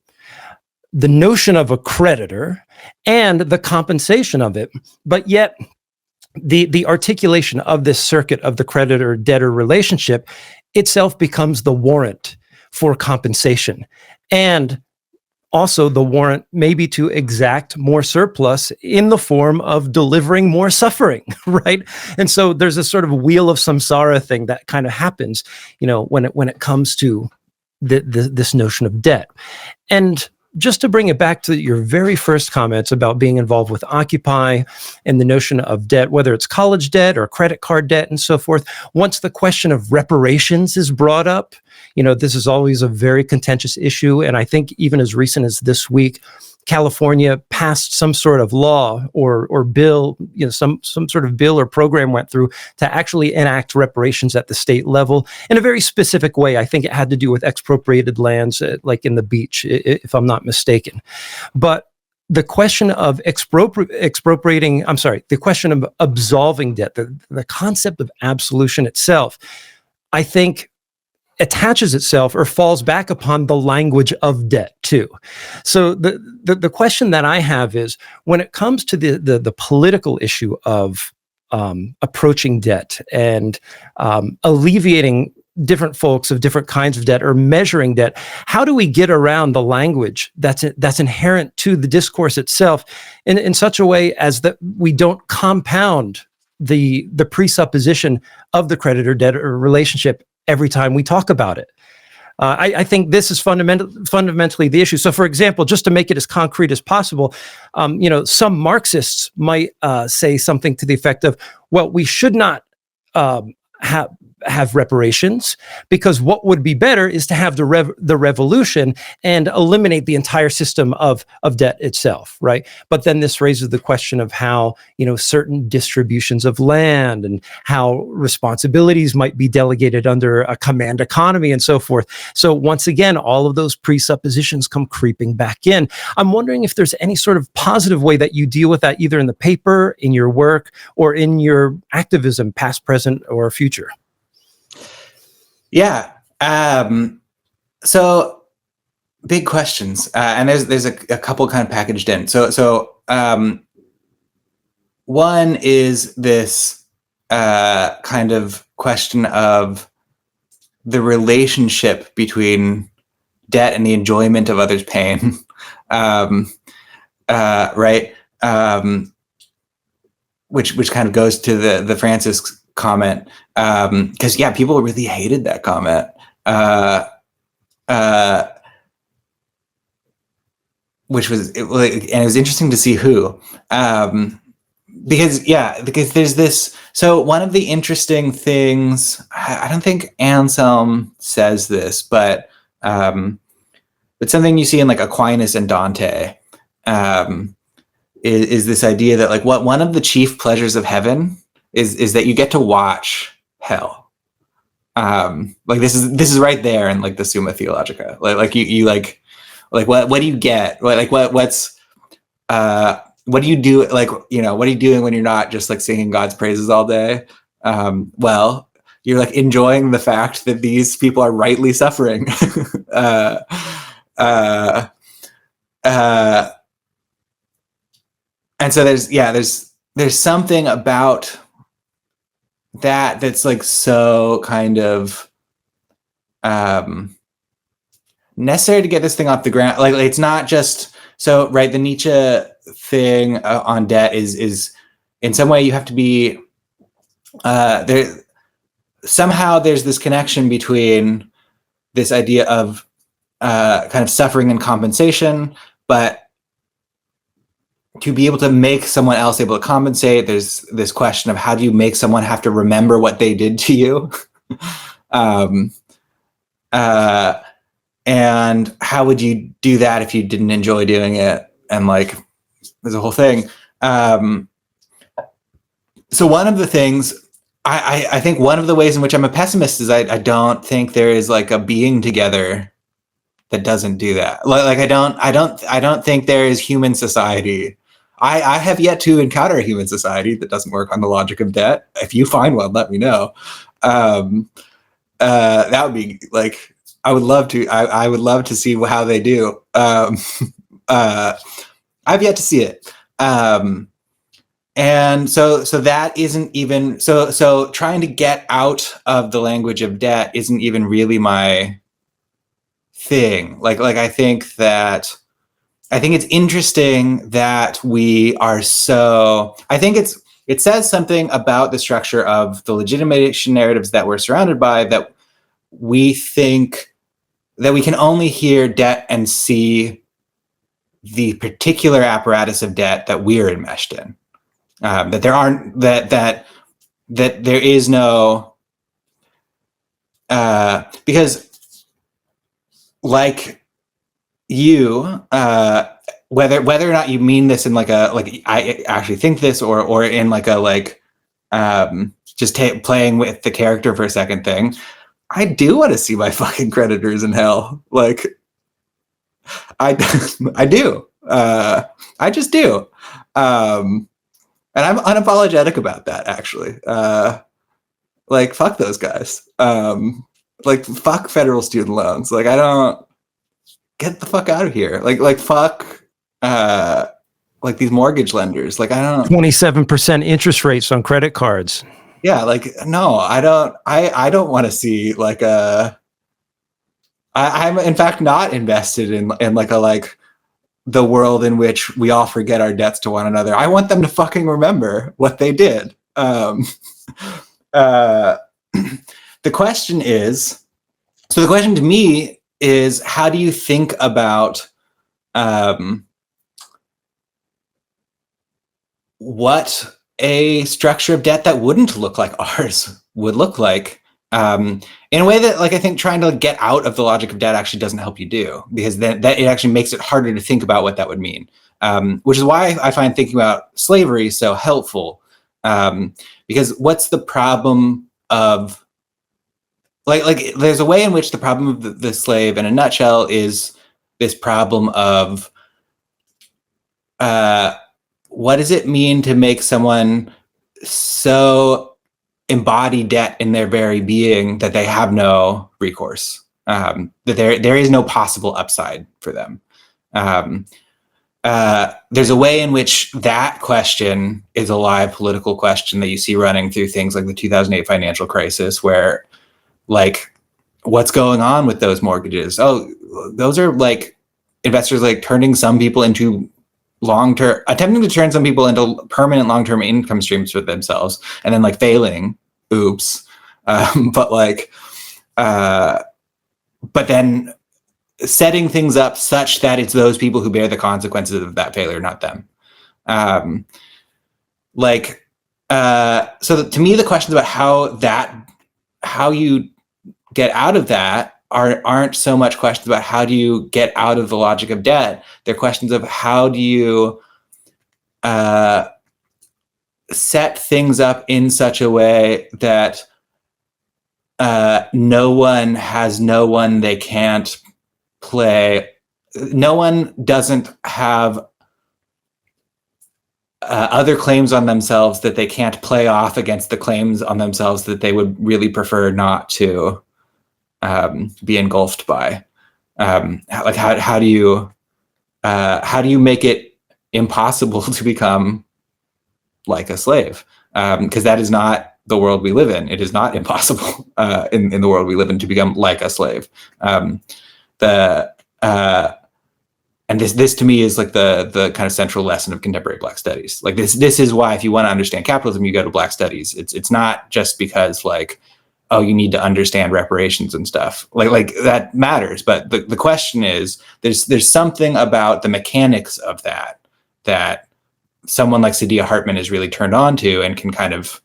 Speaker 4: the notion of a creditor, and the compensation of it. But yet, the articulation of this circuit of the creditor-debtor relationship itself becomes the warrant for compensation. And also the warrant maybe to exact more surplus in the form of delivering more suffering, right? And so there's a sort of wheel of samsara thing that kind of happens, when it comes to this notion of debt. And just to bring it back to your very first comments about being involved with Occupy and the notion of debt, whether it's college debt or credit card debt and so forth, once the question of reparations is brought up, this is always a very contentious issue. And I think even as recent as this week, California passed some sort of law or bill, some sort of bill or program went through to actually enact reparations at the state level in a very specific way. I think it had to do with expropriated lands, like in the beach, if I'm not mistaken. But the question of the question of absolving debt, the concept of absolution itself, I think attaches itself or falls back upon the language of debt too. So the question that I have is, when it comes to the political issue of approaching debt and alleviating different folks of different kinds of debt or measuring debt, how do we get around the language that's inherent to the discourse itself in such a way as that we don't compound the presupposition of the creditor-debtor relationship every time we talk about it? I think this is fundamentally the issue. So, for example, just to make it as concrete as possible, some Marxists might say something to the effect of, well, we should not have reparations, because what would be better is to have the revolution and eliminate the entire system of debt itself, right? But then this raises the question of how, certain distributions of land and how responsibilities might be delegated under a command economy and so forth. So once again, all of those presuppositions come creeping back in. I'm wondering if there's any sort of positive way that you deal with that, either in the paper, in your work, or in your activism, past, present, or future.
Speaker 2: Yeah. So big questions, and there's a couple kind of packaged in. So one is this kind of question of the relationship between debt and the enjoyment of others' pain. right? Which kind of goes to the Francis comment, because people really hated that comment, which was and it was interesting to see who, because there's this. So one of the interesting things, I don't think Anselm says this, but something you see in like Aquinas and Dante, is this idea that like one of the chief pleasures of heaven is that you get to watch hell. Like this is right there in like the Summa Theologica. Like you like what do you get? What's what do you do? Like, what are you doing when you're not just like singing God's praises all day? Well, you're like enjoying the fact that these people are rightly suffering. And so there's something about that's like so kind of necessary to get this thing off the ground. Like it's not just so right. The Nietzsche thing on debt is in some way you have to be there. Somehow there's this connection between this idea of kind of suffering and compensation, but to be able to make someone else able to compensate, there's this question of how do you make someone have to remember what they did to you? And how would you do that if you didn't enjoy doing it? And like, there's a whole thing. So one of the things, I think one of the ways in which I'm a pessimist is I don't think there is like a being together that doesn't do that. Like I don't think there is human society. I have yet to encounter a human society that doesn't work on the logic of debt. If you find one, let me know. That would be like, I would love to. I would love to see how they do. I've yet to see it. And so that isn't even so trying to get out of the language of debt isn't even really my thing. Like I think it's interesting that we are so. I think it says something about the structure of the legitimation narratives that we're surrounded by, that we think that we can only hear debt and see the particular apparatus of debt that we're enmeshed in. That there aren't that there is no because like you whether or not you mean this in like I actually think this or in like a just playing with the character for a second thing, I do want to see my fucking creditors in hell. Like I do. I just do. And I'm unapologetic about that, actually. Like, fuck those guys. Like, fuck federal student loans. Like, I don't get the fuck out of here. Like fuck, like these mortgage lenders. Like, I don't.
Speaker 4: 27% interest rates on credit cards.
Speaker 2: Yeah, like no, I don't want to see like I'm in fact not invested in like the world in which we all forget our debts to one another. I want them to fucking remember what they did. The question to me is, how do you think about what a structure of debt that wouldn't look like ours would look like, in a way that, like, I think trying to get out of the logic of debt actually doesn't help you do, because then that it actually makes it harder to think about what that would mean. Which is why I find thinking about slavery so helpful. Because what's the problem of like there's a way in which the problem of the slave in a nutshell is this problem of what does it mean to make someone so embody debt in their very being that they have no recourse, that there is no possible upside for them. There's a way in which that question is a live political question that you see running through things like the 2008 financial crisis, where like, what's going on with those mortgages? Oh, those are like investors like turning some people into attempting to turn some people into permanent long-term income streams for themselves, and then like failing. Oops. But then setting things up such that it's those people who bear the consequences of that failure, not them. So to me, the questions about how you get out of that aren't so much questions about how do you get out of the logic of debt. They're questions of how do you set things up in such a way that no one has no one they can't play. No one doesn't have other claims on themselves that they can't play off against the claims on themselves that they would really prefer not to be engulfed by. How do you make it impossible to become like a slave? Because that is not the world we live in. It is not impossible in the world we live in to become like a slave. And this to me is like the kind of central lesson of contemporary Black studies. Like this is why, if you want to understand capitalism, you go to Black studies. It's not just because like, oh, you need to understand reparations and stuff. Like that matters. But the question is, there's something about the mechanics of that someone like Saidiya Hartman is really turned on to and can kind of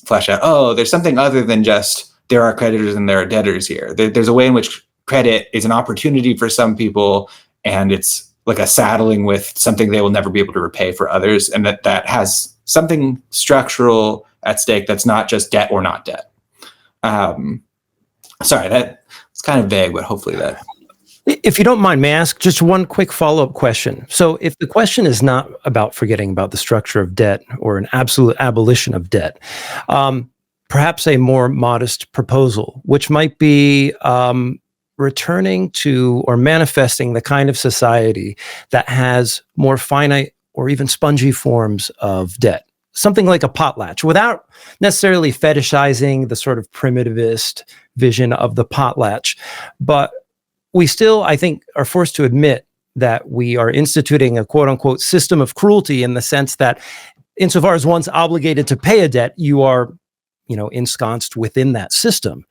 Speaker 2: flesh out, oh, there's something other than just there are creditors and there are debtors here. There's a way in which credit is an opportunity for some people, and it's like a saddling with something they will never be able to repay for others, and that has something structural at stake that's not just debt or not debt. Sorry, it's kind of vague, but hopefully that...
Speaker 4: If you don't mind, may I ask just one quick follow-up question? So if the question is not about forgetting about the structure of debt or an absolute abolition of debt, perhaps a more modest proposal, which might be returning to or manifesting the kind of society that has more finite or even spongy forms of debt. Something like a potlatch, without necessarily fetishizing the sort of primitivist vision of the potlatch. But we still, I think, are forced to admit that we are instituting a quote unquote system of cruelty, in the sense that insofar as one's obligated to pay a debt, you are, ensconced within that system.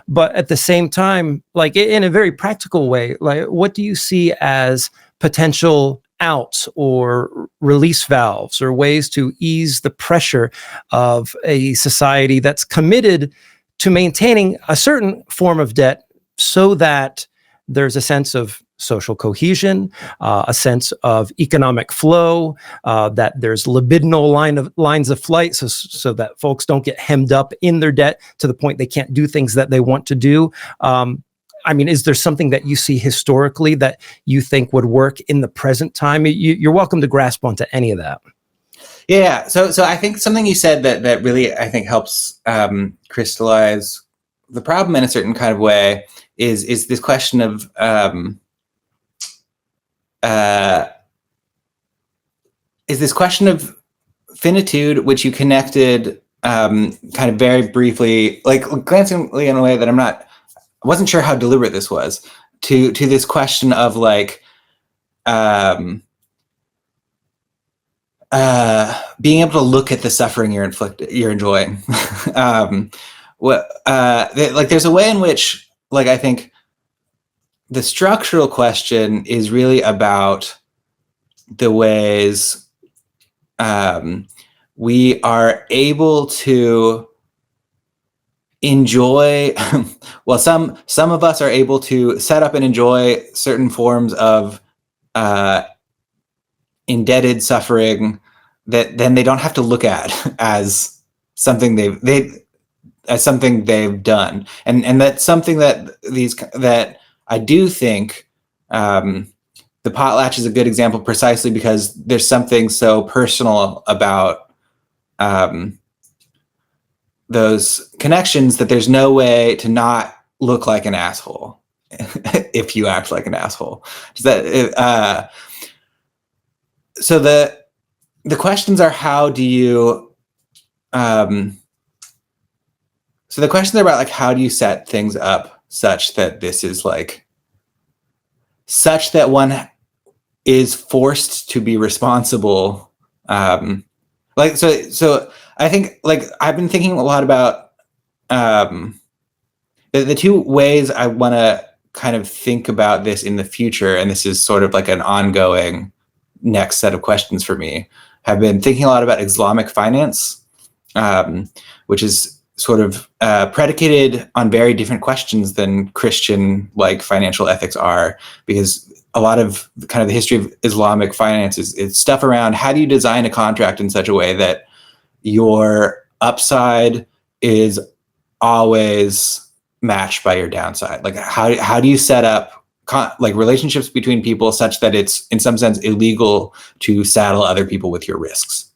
Speaker 4: But at the same time, like in a very practical way, like what do you see as potential outs or release valves or ways to ease the pressure of a society that's committed to maintaining a certain form of debt, so that there's a sense of social cohesion, a sense of economic flow, that there's libidinal lines of flight, so that folks don't get hemmed up in their debt to the point they can't do things that they want to do. Is there something that you see historically that you think would work in the present time? You're welcome to grasp onto any of that.
Speaker 2: Yeah. So I think something you said that really, I think, helps crystallize the problem in a certain kind of way is this question of finitude, which you connected kind of very briefly, like glancingly in a way that I wasn't sure how deliberate this was, to this question of like being able to look at the suffering you're enjoying. There's a way in which, like, I think the structural question is really about the ways we are able to enjoy, well, some of us are able to set up and enjoy certain forms of indebted suffering that then they don't have to look at as something they've done, and that's something that I do think the potlatch is a good example, precisely because there's something so personal about those connections that there's no way to not look like an asshole if you act like an asshole. So the questions are, how do you so the questions are about like, how do you set things up such that this is like, such that one is forced to be responsible. So I think like I've been thinking a lot about the two ways I want to kind of think about this in the future, and this is sort of like an ongoing next set of questions for me, have been thinking a lot about Islamic finance, which is sort of predicated on very different questions than Christian like financial ethics are, because a lot of kind of the history of Islamic finance is stuff around how do you design a contract in such a way that your upside is always matched by your downside. Like how do you set up like relationships between people such that it's in some sense illegal to saddle other people with your risks?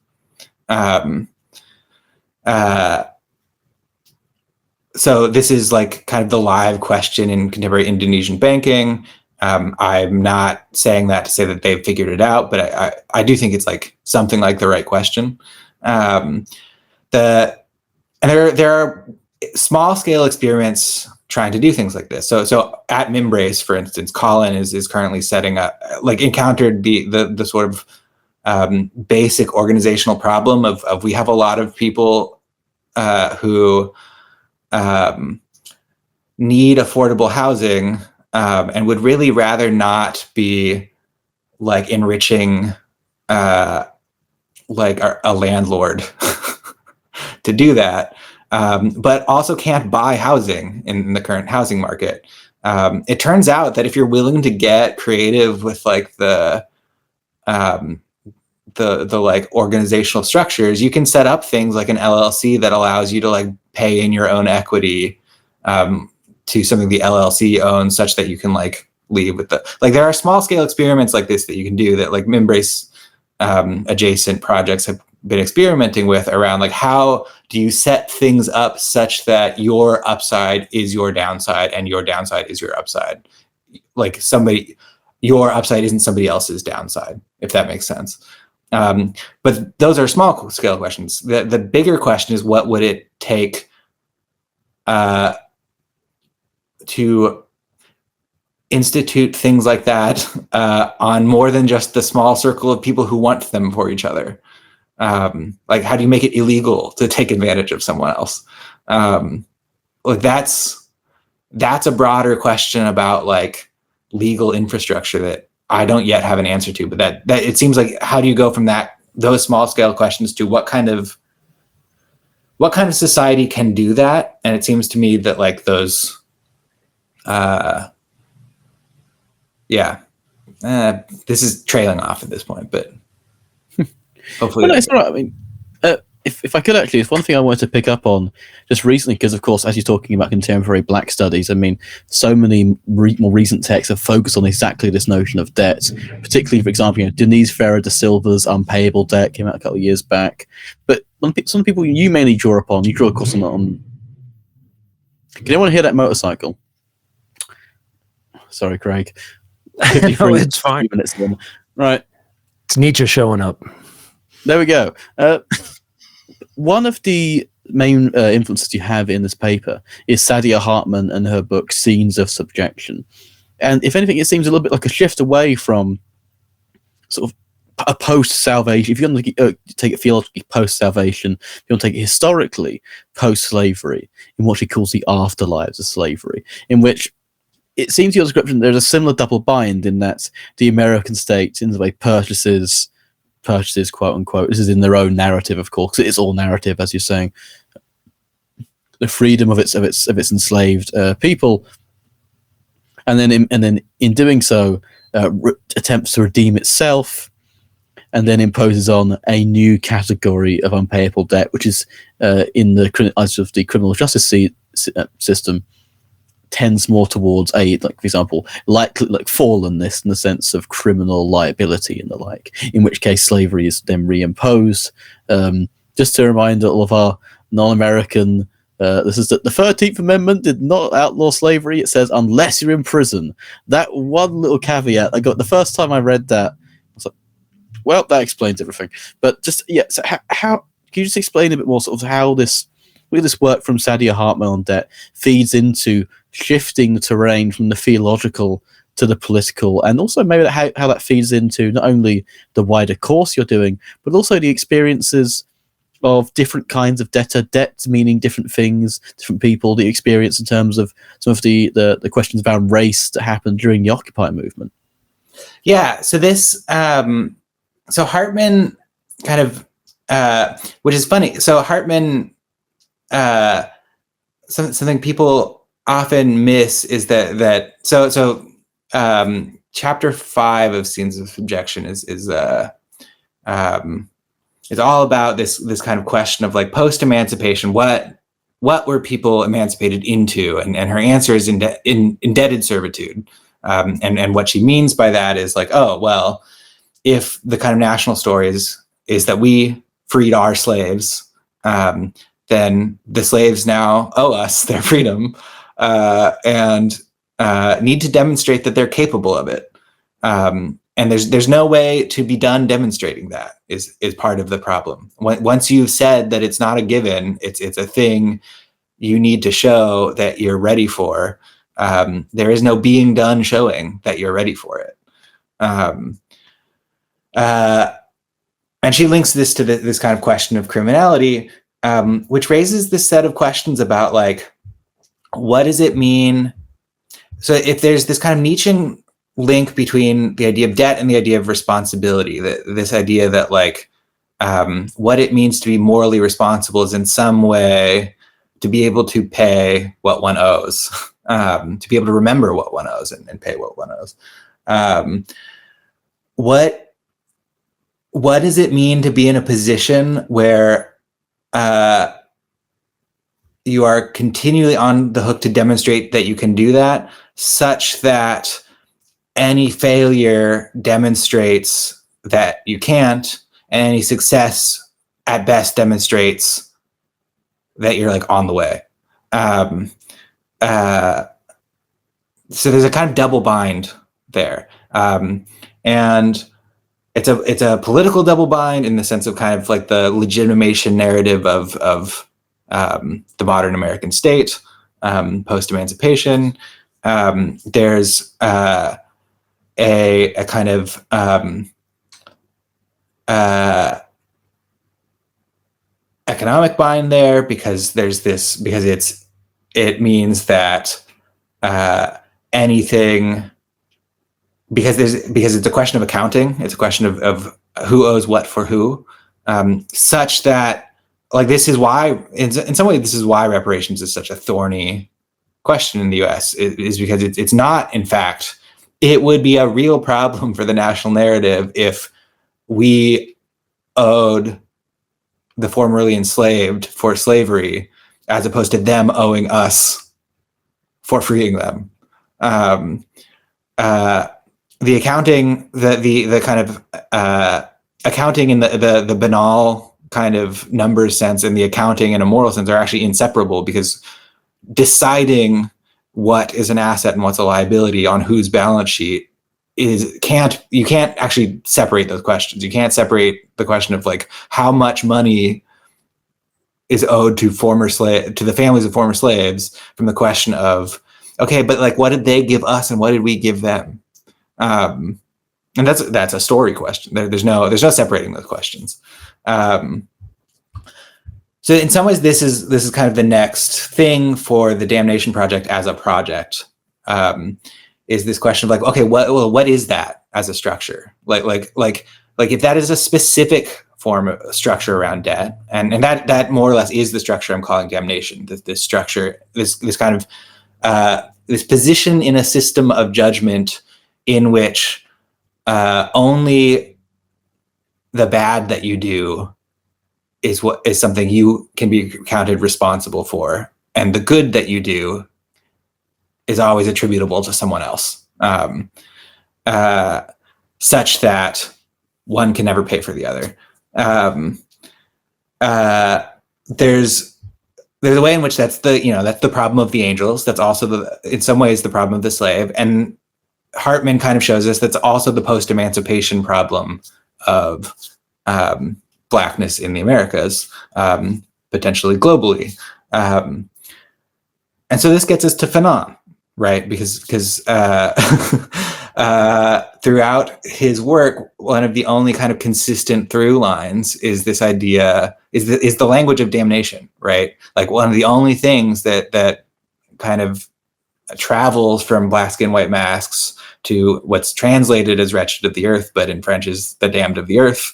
Speaker 2: So this is like kind of the live question in contemporary Indonesian banking. I'm not saying that to say that they've figured it out, but I do think it's like something like the right question. And there are small scale experiments trying to do things like this. So at Mimbres, for instance, Colin is currently setting up, like encountered the sort of basic organizational problem of we have a lot of people who need affordable housing and would really rather not be like enriching like a landlord to do that, but also can't buy housing in the current housing market. It turns out that if you're willing to get creative with like the like organizational structures, you can set up things like an LLC that allows you to like pay in your own equity to something the LLC owns, such that you can like leave with the, like there are small scale experiments like this that you can do that like Mimbres adjacent projects have been experimenting with around like how do you set things up such that your upside is your downside and your downside is your upside. Like your upside isn't somebody else's downside, if that makes sense. But those are small scale questions. The bigger question is what would it take to institute things like that on more than just the small circle of people who want them for each other. Like how do you make it illegal to take advantage of someone else? Like that's a broader question about like legal infrastructure that I don't yet have an answer to, but that it seems like how do you go from those small scale questions to what kind of society can do that? And it seems to me that like those this is trailing off at this point, but hopefully.
Speaker 1: Well, no, it's all right. I mean, if I could actually, it's one thing I wanted to pick up on just recently, because of course, as you're talking about contemporary Black studies, I mean, so many more recent texts have focused on exactly this notion of debt, particularly, for example, Denise Ferrer da Silva's Unpayable Debt came out a couple of years back. But some people you mainly draw upon, you draw, of course, on. Can anyone hear that motorcycle? Sorry, Craig.
Speaker 4: No, it's fine.
Speaker 1: Right.
Speaker 4: It's Nietzsche showing up.
Speaker 1: There we go. One of the main influences you have in this paper is Saidiya Hartman and her book Scenes of Subjection. And if anything, it seems a little bit like a shift away from sort of a post-salvation. If you're going to take it theologically post-salvation, if you want to take it historically post-slavery, in what she calls the afterlives of slavery, in which it seems your description there's a similar double bind in that the American state, in the way, purchases, quote unquote. This is in their own narrative, of course. It's all narrative, as you're saying. The freedom of its enslaved people, and then in doing so, attempts to redeem itself, and then imposes on a new category of unpayable debt, which is in the eyes of the criminal justice system, tends more towards a, like, for example, like fallenness in the sense of criminal liability and the like, in which case slavery is then reimposed. Just to remind all of our non-American, this is that the 13th Amendment did not outlaw slavery. It says, unless you're in prison. That one little caveat, I got the first time I read that, I was like, well, that explains everything. But just, yeah, so how can you just explain a bit more sort of how this work from Saidiya Hartman on debt feeds into shifting the terrain from the theological to the political, and also maybe how that feeds into not only the wider course you're doing, but also the experiences of different kinds of debt meaning different things, different people, the experience in terms of some of the questions around race that happened during the Occupy movement.
Speaker 2: Yeah, so this, so Hartman kind of, which is funny. So Hartman, something people often miss is that chapter 5 of Scenes of Subjection is all about this kind of question of like post-emancipation, what were people emancipated into, and her answer is indebted servitude. And what she means by that is like, oh, well, if the kind of national story is that we freed our slaves, then the slaves now owe us their freedom, and need to demonstrate that they're capable of it. And there's no way to be done demonstrating that is part of the problem. Once you've said that it's not a given, it's a thing you need to show that you're ready for. There is no being done showing that you're ready for it. And she links this to this kind of question of criminality, which raises this set of questions about like, what does it mean? So if there's this kind of Nietzschean link between the idea of debt and the idea of responsibility, this idea that like, what it means to be morally responsible is in some way to be able to pay what one owes, to be able to remember what one owes and pay what one owes. What does it mean to be in a position where you are continually on the hook to demonstrate that you can do that, such that any failure demonstrates that you can't, and any success at best demonstrates that you're like on the way. So there's a kind of double bind there. And it's a political double bind in the sense of kind of like the legitimation narrative of the modern American state, post-emancipation. There's a kind of economic bind there because it means that anything, because it's a question of accounting, it's a question of who owes what for who, such that like this is why in some way this is why reparations is such a thorny question in the US, is because it's not, in fact, it would be a real problem for the national narrative if we owed the formerly enslaved for slavery as opposed to them owing us for freeing them. The accounting, the kind of accounting in the banal kind of numbers sense and the accounting in a moral sense are actually inseparable, because deciding what is an asset and what's a liability on whose balance sheet you can't actually separate those questions. You can't separate the question of like how much money is owed to the families of former slaves from the question of, okay, but like what did they give us and what did we give them? And that's a story question. There's no separating those questions. So in some ways, this is kind of the next thing for the Damnation project as a project, is this question of like, okay, what is that as a structure? Like if that is a specific form of structure around debt, and that more or less is the structure I'm calling damnation. This structure, this kind of this position in a system of judgment in which only the bad that you do is something you can be counted responsible for, and the good that you do is always attributable to someone else, such that one can never pay for the other. There's a way in which that's the problem of the angels. That's also in some ways the problem of the slave. And Hartman kind of shows us that's also the post-emancipation problem of Blackness in the Americas, potentially globally. And so this gets us to Fanon. right? Because throughout his work, one of the only kind of consistent through lines is this idea, is the language of damnation, right? Like one of the only things that kind of travels from black skin, white masks to what's translated as wretched of the earth, but in French is the damned of the earth,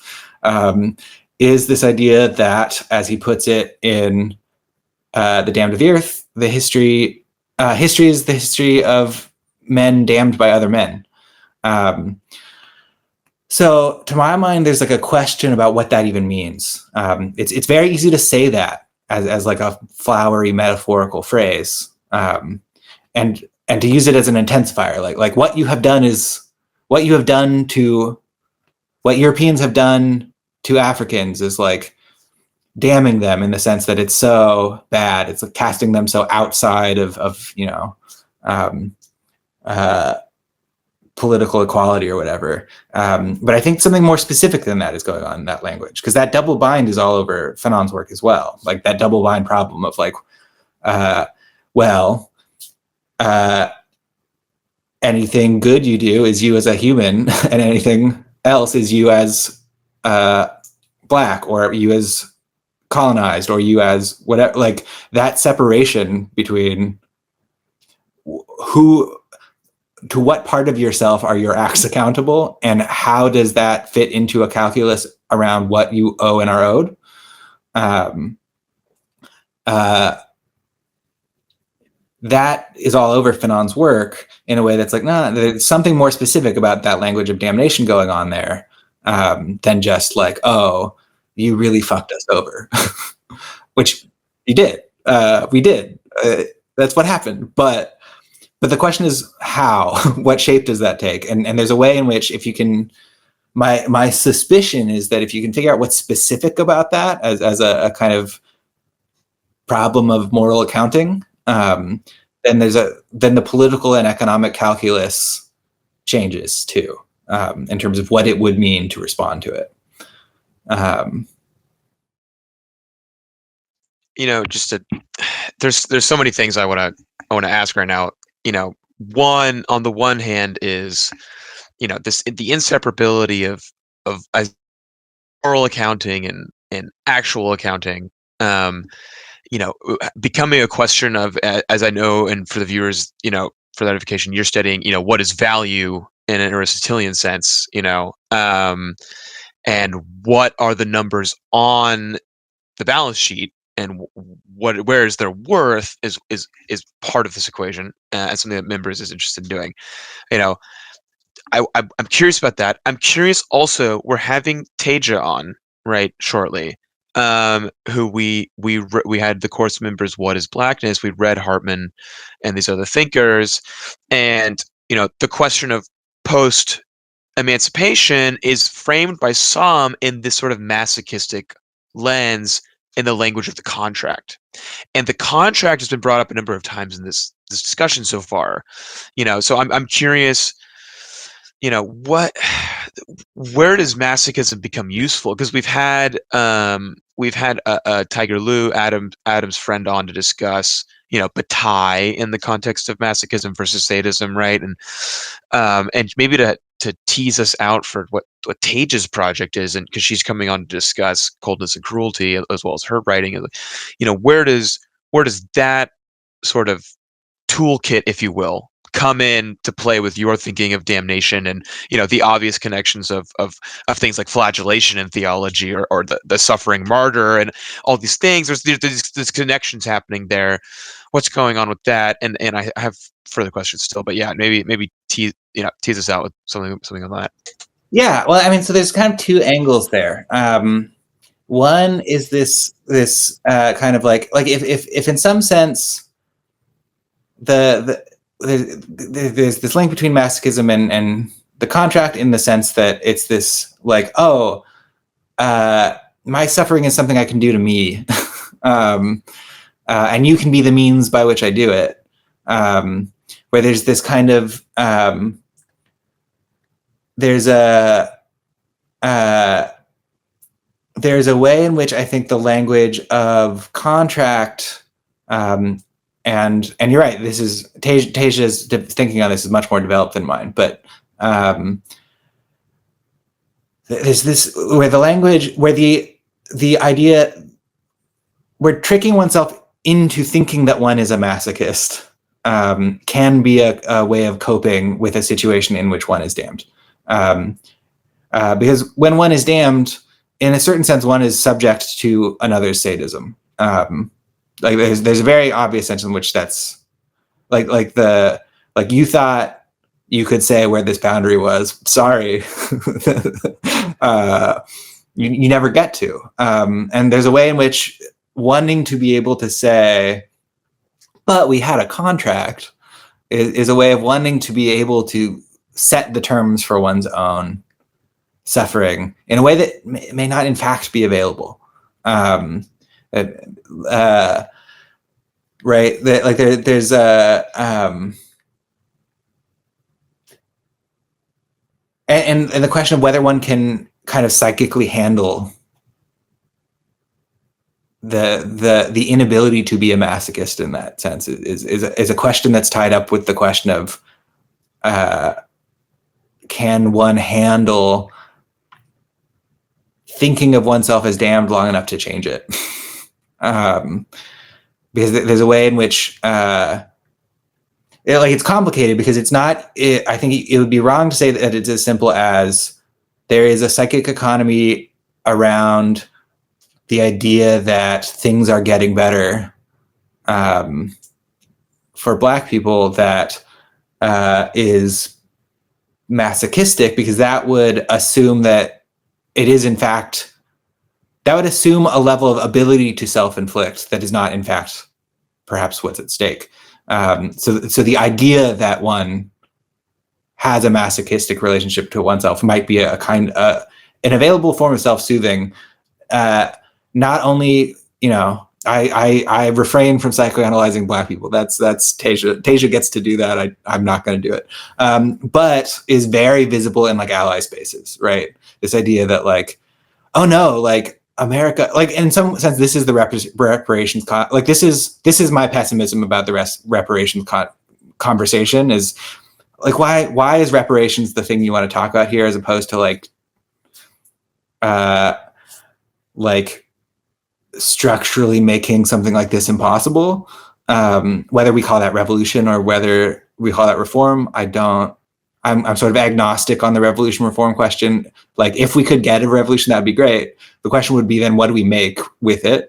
Speaker 2: is this idea that, as he puts it in The Damned of the Earth, the history is the history of men damned by other men. So to my mind, there's like a question about what that even means. It's very easy to say that as like a flowery metaphorical phrase, and to use it as an intensifier, like what you have done is what you have done to what Europeans have done to Africans is like damning them in the sense that it's so bad. It's like casting them so outside of political equality or whatever. But I think something more specific than that is going on in that language, because that double bind is all over Fanon's work as well. Like that double bind problem of like, anything good you do is you as a human, and anything else is you as black, or you as colonized, or you as whatever. Like that separation between who, to what part of yourself are your acts accountable, and how does that fit into a calculus around what you owe and are owed? That is all over Fanon's work in a way that's like, nah, there's something more specific about that language of damnation going on there, than just like, oh, you really fucked us over, which you did. We did. That's what happened. But the question is how, what shape does that take? And there's a way in which, if you can, my suspicion is that if you can figure out what's specific about that as a kind of problem of moral accounting, then the political and economic calculus changes too, in terms of what it would mean to respond to it.
Speaker 3: There's so many things I want to ask right now. One, on the one hand is, the inseparability of moral accounting and actual accounting, becoming a question of, as I know, and for the viewers, for that edification, you're studying, what is value in an Aristotelian sense, and what are the numbers on the balance sheet, and where is their worth is part of this equation, and something that Mimbres is interested in doing. I'm curious about that. I'm curious also, we're having Teja on right shortly, who we had the course Mimbres What is Blackness. We read Hartman and these other thinkers, and the question of post emancipation is framed by some in this sort of masochistic lens, in the language of the contract. And the contract has been brought up a number of times in this discussion so far. So I'm curious, where does masochism become useful? Because we've had Tiger Liu, Adam's friend, on to discuss, Bataille in the context of masochism versus sadism, right? And maybe to tease us out for what Tage's project is, and because she's coming on to discuss coldness and cruelty as well as her writing, where does that sort of toolkit, if you will, come in to play with your thinking of damnation, and the obvious connections of things like flagellation in theology, or the suffering martyr, and all these things. There's connections happening there. What's going on with that? And I have further questions still, but yeah, maybe tease us out with something on that.
Speaker 2: Yeah, well, I mean, so there's kind of two angles there. One is this kind of like if in some sense there's this link between masochism and the contract, in the sense that it's this like, oh, my suffering is something I can do to me, and you can be the means by which I do it. Where there's this kind of there's a way in which I think the language of contract and you're right. This is Tasia's thinking on this is much more developed than mine, but there's this where the language, where the idea, where tricking oneself into thinking that one is a masochist can be a way of coping with a situation in which one is damned. Because when one is damned, in a certain sense, one is subject to another's sadism. Like there's a very obvious sense in which that's like you thought you could say where this boundary was. Sorry, you never get to. And there's a way in which wanting to be able to say, but we had a contract, is a way of wanting to be able to set the terms for one's own suffering in a way that may not in fact be available. Right? That, like there's a and the question of whether one can kind of psychically handle the inability to be a masochist in that sense is a question that's tied up with the question of can one handle thinking of oneself as damned long enough to change it? Because there's a way in which it's complicated, because it's not. I think it would be wrong to say that it's as simple as there is a psychic economy around the idea that things are getting better for Black people that is masochistic, because that would assume that it is in fact, that would assume a level of ability to self-inflict that is not in fact perhaps what's at stake. So the idea that one has a masochistic relationship to oneself might be an available form of self-soothing. Not only, I refrain from psychoanalyzing Black people. That's Tasia. Tasia gets to do that. I'm not going to do it. But is very visible in like ally spaces, right? This idea that like, oh no, like America, like in some sense, this is the reparations. This is my pessimism about the reparations conversation. Is like why is reparations the thing you want to talk about here, as opposed to like structurally making something like this impossible, whether we call that revolution or whether we call that reform. I'm sort of agnostic on the revolution reform question. Like if we could get a revolution, that'd be great. The question would be then, what do we make with it?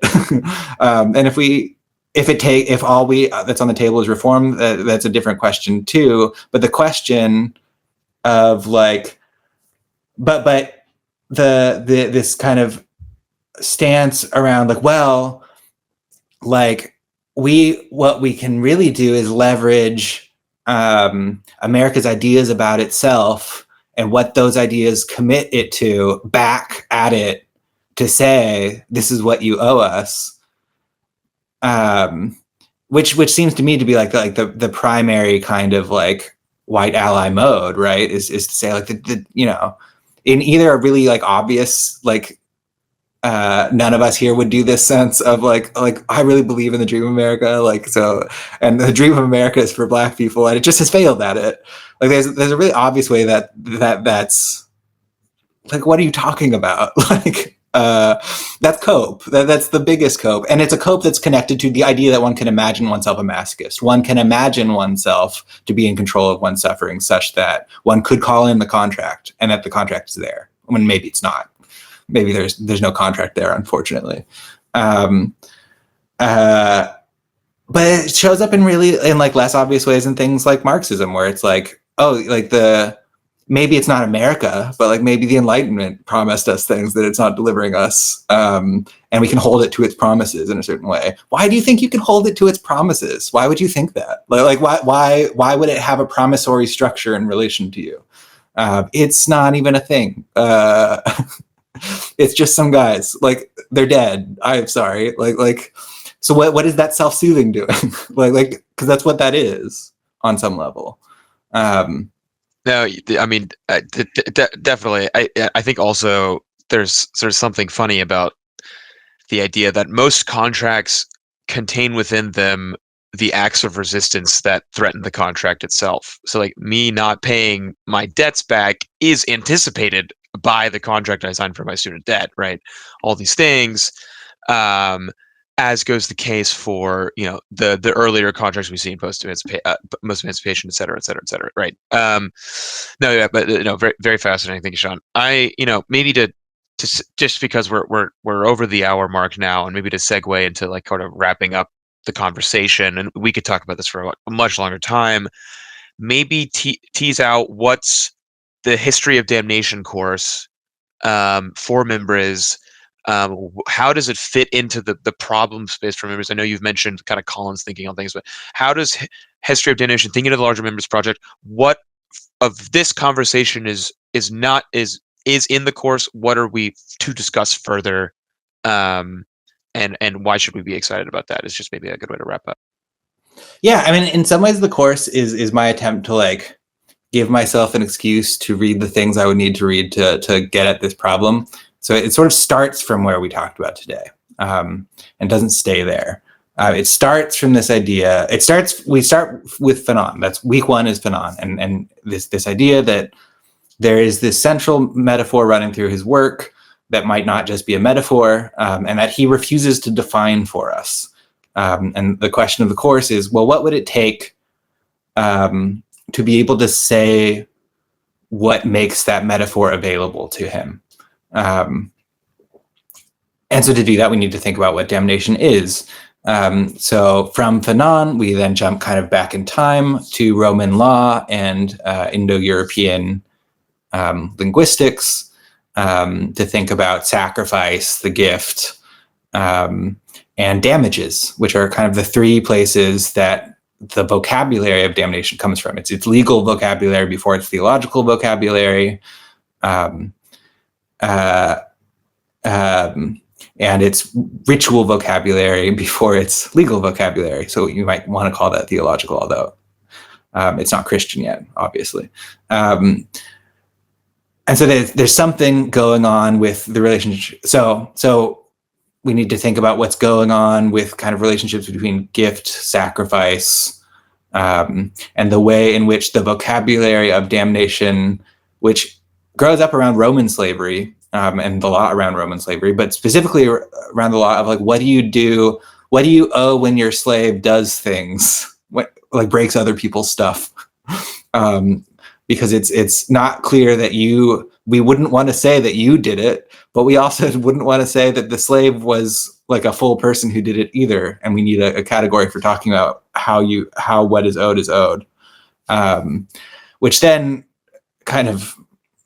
Speaker 2: And if all that's on the table is reform, that's a different question too. But the question of like, but this kind of stance around like, well, like what we can really do is leverage America's ideas about itself and what those ideas commit it to back at it to say, this is what you owe us. Which seems to me to be like the primary kind of like white ally mode, right? Is to say like in either a really like obvious like none of us here would do this sense of like I really believe in the dream of America, like so, and the dream of America is for Black people, and it just has failed at it. Like there's a really obvious way that's like, what are you talking about? Like that's cope. That's the biggest cope, and it's a cope that's connected to the idea that one can imagine oneself a masochist. One can imagine oneself to be in control of one's suffering, such that one could call in the contract, and that the contract is there when maybe it's not. Maybe there's no contract there, unfortunately. But it shows up in like less obvious ways in things like Marxism, where it's like, oh, like maybe it's not America, but like maybe the Enlightenment promised us things that it's not delivering us, and we can hold it to its promises in a certain way. Why do you think you can hold it to its promises? Why would you think that? Like why would it have a promissory structure in relation to you? It's not even a thing. It's just some guys, like they're dead. I'm sorry. Like, so what is that self-soothing doing? like, because that's what that is on some level.
Speaker 3: No, I mean, definitely. I think also there's something funny about the idea that most contracts contain within them the acts of resistance that threaten the contract itself. So like me not paying my debts back is anticipated by the contract I signed for my student debt, right? All these things, as goes the case for, you know, the earlier contracts we see in post emancipation, et cetera, et cetera, et cetera, right? No, yeah, but no, very, very fascinating. Thank you, Sean. Maybe to just because we're over the hour mark now, and maybe to segue into like kind of wrapping up the conversation, and we could talk about this for a much longer time. Maybe tease out what's the history of damnation course for Mimbres. How does it fit into the problem space for Mimbres? I know you've mentioned kind of Colin's thinking on things, but how does history of damnation, thinking of the larger Mimbres project, what of this conversation is in the course? What are we to discuss further? And why should we be excited about that? Is just maybe a good way to wrap up.
Speaker 2: Yeah, I mean, in some ways, the course is my attempt to like give myself an excuse to read the things I would need to read to get at this problem. So it sort of starts from where we talked about today, and doesn't stay there. It starts from this idea. We start with Fanon. That's week one is Fanon, and this idea that there is this central metaphor running through his work that might not just be a metaphor, and that he refuses to define for us. And the question of the course is, well, what would it take to be able to say what makes that metaphor available to him? And so to do that, we need to think about what damnation is. So from Fanon, we then jump kind of back in time to Roman law and Indo-European linguistics, to think about sacrifice, the gift, and damages, which are kind of the three places that the vocabulary of damnation comes from. It's legal vocabulary before it's theological vocabulary, and it's ritual vocabulary before it's legal vocabulary. So you might want to call that theological, although it's not Christian yet, obviously. And so there's something going on with the relationship. So we need to think about what's going on with kind of relationships between gift, sacrifice, and the way in which the vocabulary of damnation, which grows up around Roman slavery, and the law around Roman slavery, but specifically around the law of like, what do you owe when your slave does things, like breaks other people's stuff? Because it's not clear that we wouldn't want to say that you did it, but we also wouldn't want to say that the slave was like a full person who did it either. And we need a category for talking about how what is owed, which then kind of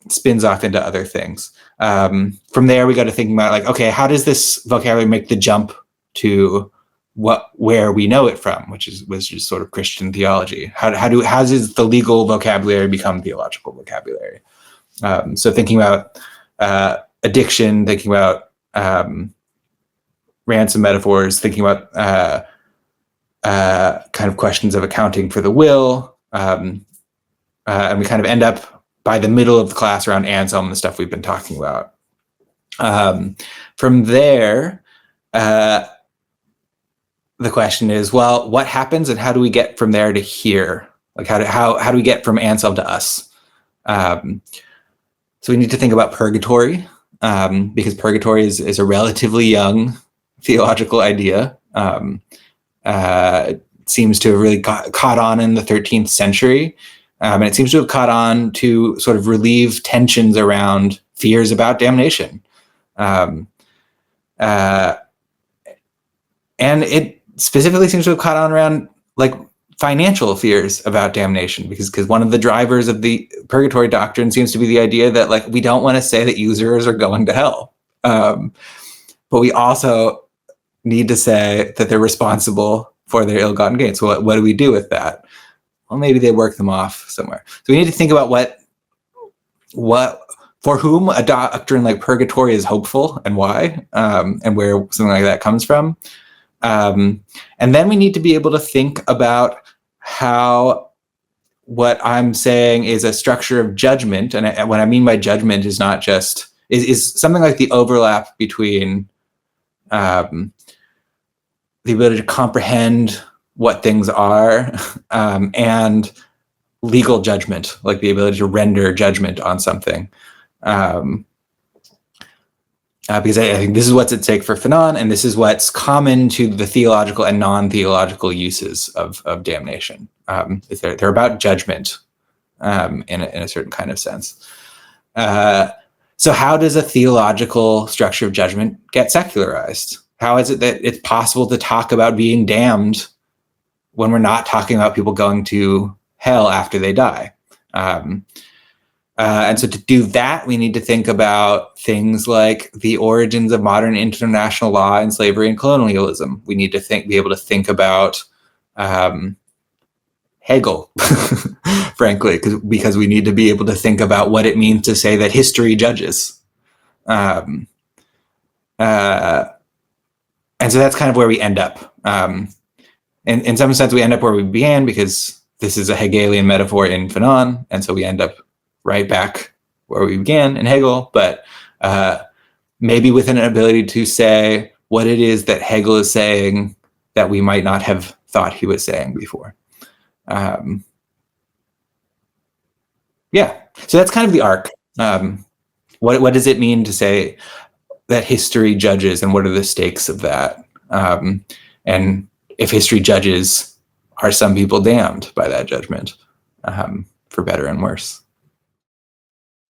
Speaker 2: spins off into other things. From there, we go to thinking about like, okay, how does this vocabulary make the jump to where we know it from, which is sort of Christian theology? How does the legal vocabulary become theological vocabulary? So thinking about addiction, thinking about ransom metaphors, thinking about kind of questions of accounting for the will, and we kind of end up by the middle of the class around Anselm and the stuff we've been talking about. From there, the question is, well, what happens and how do we get from there to here? Like how do we get from Anselm to us? So we need to think about purgatory, because purgatory is a relatively young theological idea. It seems to have really caught on in the 13th century. And it seems to have caught on to sort of relieve tensions around fears about damnation. And it specifically seems to have caught on around like financial fears about damnation, because one of the drivers of the purgatory doctrine seems to be the idea that like we don't want to say that usurers are going to hell, but we also need to say that they're responsible for their ill-gotten gains. So what do we do with that? Well, maybe they work them off somewhere. So we need to think about what for whom a doctrine like purgatory is hopeful and why, and where something like that comes from. And then we need to be able to think about how what I'm saying is a structure of judgment. And what I mean by judgment is not just, is something like the overlap between the ability to comprehend what things are, and legal judgment, like the ability to render judgment on something. Because I think this is what's at stake for Fanon, and this is what's common to the theological and non-theological uses of damnation. They're about judgment in a certain kind of sense. So how does a theological structure of judgment get secularized? How is it that it's possible to talk about being damned when we're not talking about people going to hell after they die? And so to do that, we need to think about things like the origins of modern international law and slavery and colonialism. We need to be able to think about Hegel, frankly, because we need to be able to think about what it means to say that history judges. And so that's kind of where we end up. In some sense, we end up where we began, because this is a Hegelian metaphor in Fanon, and so we end up right back where we began in Hegel, but maybe with an ability to say what it is that Hegel is saying that we might not have thought he was saying before. Yeah, so that's kind of the arc. What does it mean to say that history judges, and what are the stakes of that? And if history judges, are some people damned by that judgment, for better and worse?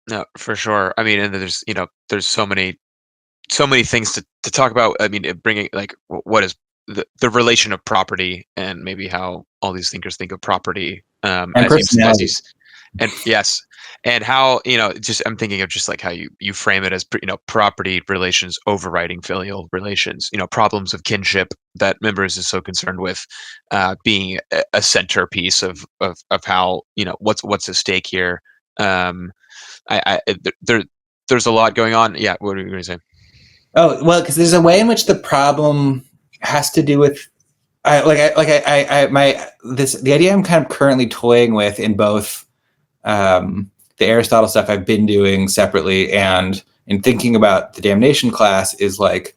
Speaker 3: No, for sure. I mean, and there's so many things to talk about. I mean, bringing like what is the relation of property, and maybe how all these thinkers think of property,
Speaker 2: And personality.
Speaker 3: And yes, and how, just I'm thinking of just like how you frame it as property relations overriding filial relations, problems of kinship that Mimbres is so concerned with, being a centerpiece of how, what's at stake here. There's a lot going on. Yeah, what are you going to say?
Speaker 2: Oh, well, because there's a way in which the problem has to do with the idea I'm kind of currently toying with in both the Aristotle stuff I've been doing separately and in thinking about the damnation class is like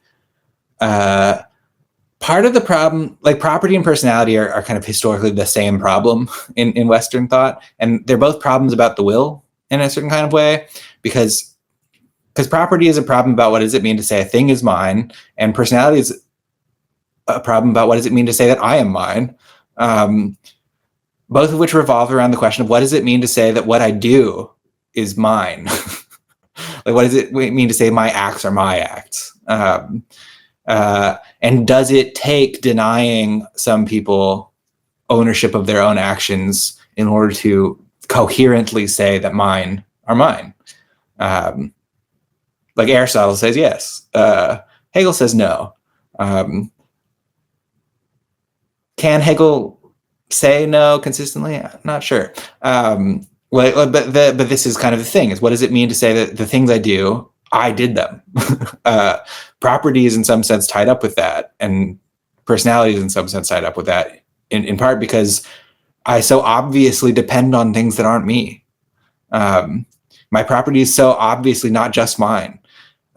Speaker 2: part of the problem, like property and personality are kind of historically the same problem in Western thought, and they're both problems about the will in a certain kind of way, because property is a problem about what does it mean to say a thing is mine, and personality is a problem about what does it mean to say that I am mine, both of which revolve around the question of what does it mean to say that what I do is mine. Like, what does it mean to say my acts are my acts? And does it take denying some people ownership of their own actions in order to coherently say that mine are mine? Like Aristotle says yes. Hegel says no. Can Hegel say no consistently? I'm not sure. But this is kind of the thing, is what does it mean to say that the things I do, I did them? Property is in some sense tied up with that, and personality is in some sense tied up with that, in part because I so obviously depend on things that aren't me. My property is so obviously not just mine.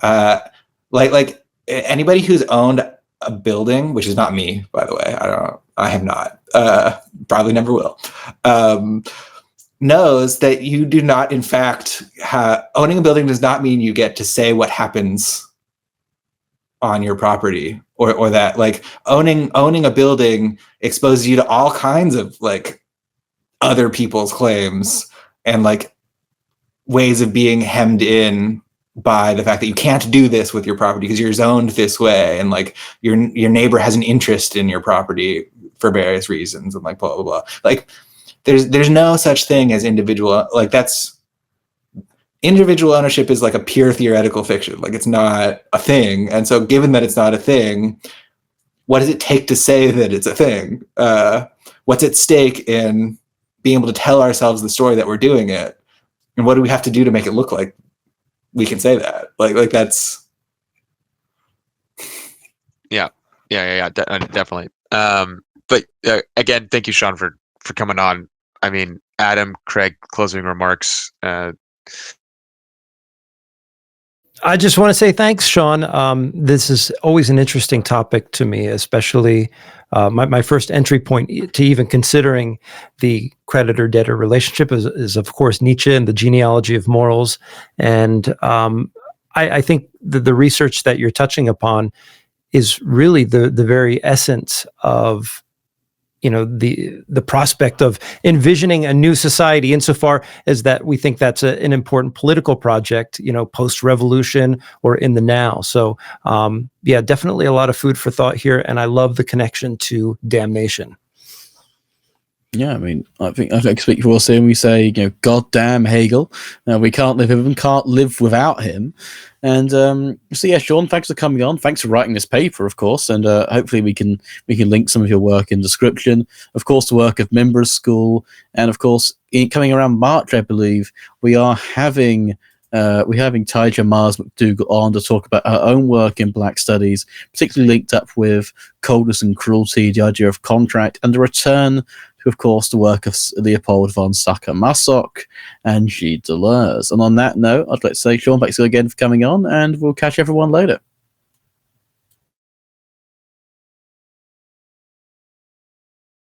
Speaker 2: Like anybody who's owned a building, which is not me, by the way, I have not, probably never will, knows that you do not, in fact, owning a building does not mean you get to say what happens on your property, or that like owning a building exposes you to all kinds of like other people's claims and like ways of being hemmed in by the fact that you can't do this with your property because you're zoned this way, and like your neighbor has an interest in your property for various reasons, and like blah blah blah. Like there's no such thing as individual, like that's individual ownership is like a pure theoretical fiction. Like it's not a thing. And so given that it's not a thing, what does it take to say that it's a thing? What's at stake in being able to tell ourselves the story that we're doing it? And what do we have to do to make it look like we can say that? Like that's.
Speaker 3: Yeah, definitely. But again, thank you, Sean, for coming on. I mean, Adam, Craig, closing remarks.
Speaker 4: I just want to say thanks, Sean. This is always an interesting topic to me, especially my first entry point to even considering the creditor-debtor relationship is, of course, Nietzsche and the genealogy of morals. And I think the research that you're touching upon is really the very essence of the prospect of envisioning a new society, insofar as that we think that's an important political project, post-revolution or in the now. So yeah, definitely a lot of food for thought here, and I love the connection to Damnation.
Speaker 1: Yeah, I mean, I think I speak for us here when we say, God damn Hegel. We can't live with him, can't live without him. And so yeah, Sean, thanks for coming on. Thanks for writing this paper, of course, and hopefully we can link some of your work in description. Of course, the work of Mimbres School, and of course, coming around March, I believe we are having. We're having Tyja Mars McDougall on to talk about her own work in Black Studies, particularly linked up with coldness and cruelty, the idea of contract, and the return to, of course, the work of Leopold von Sacher-Masoch and Gilles Deleuze. And on that note, I'd like to say, Sean, thanks again for coming on, and we'll catch everyone later.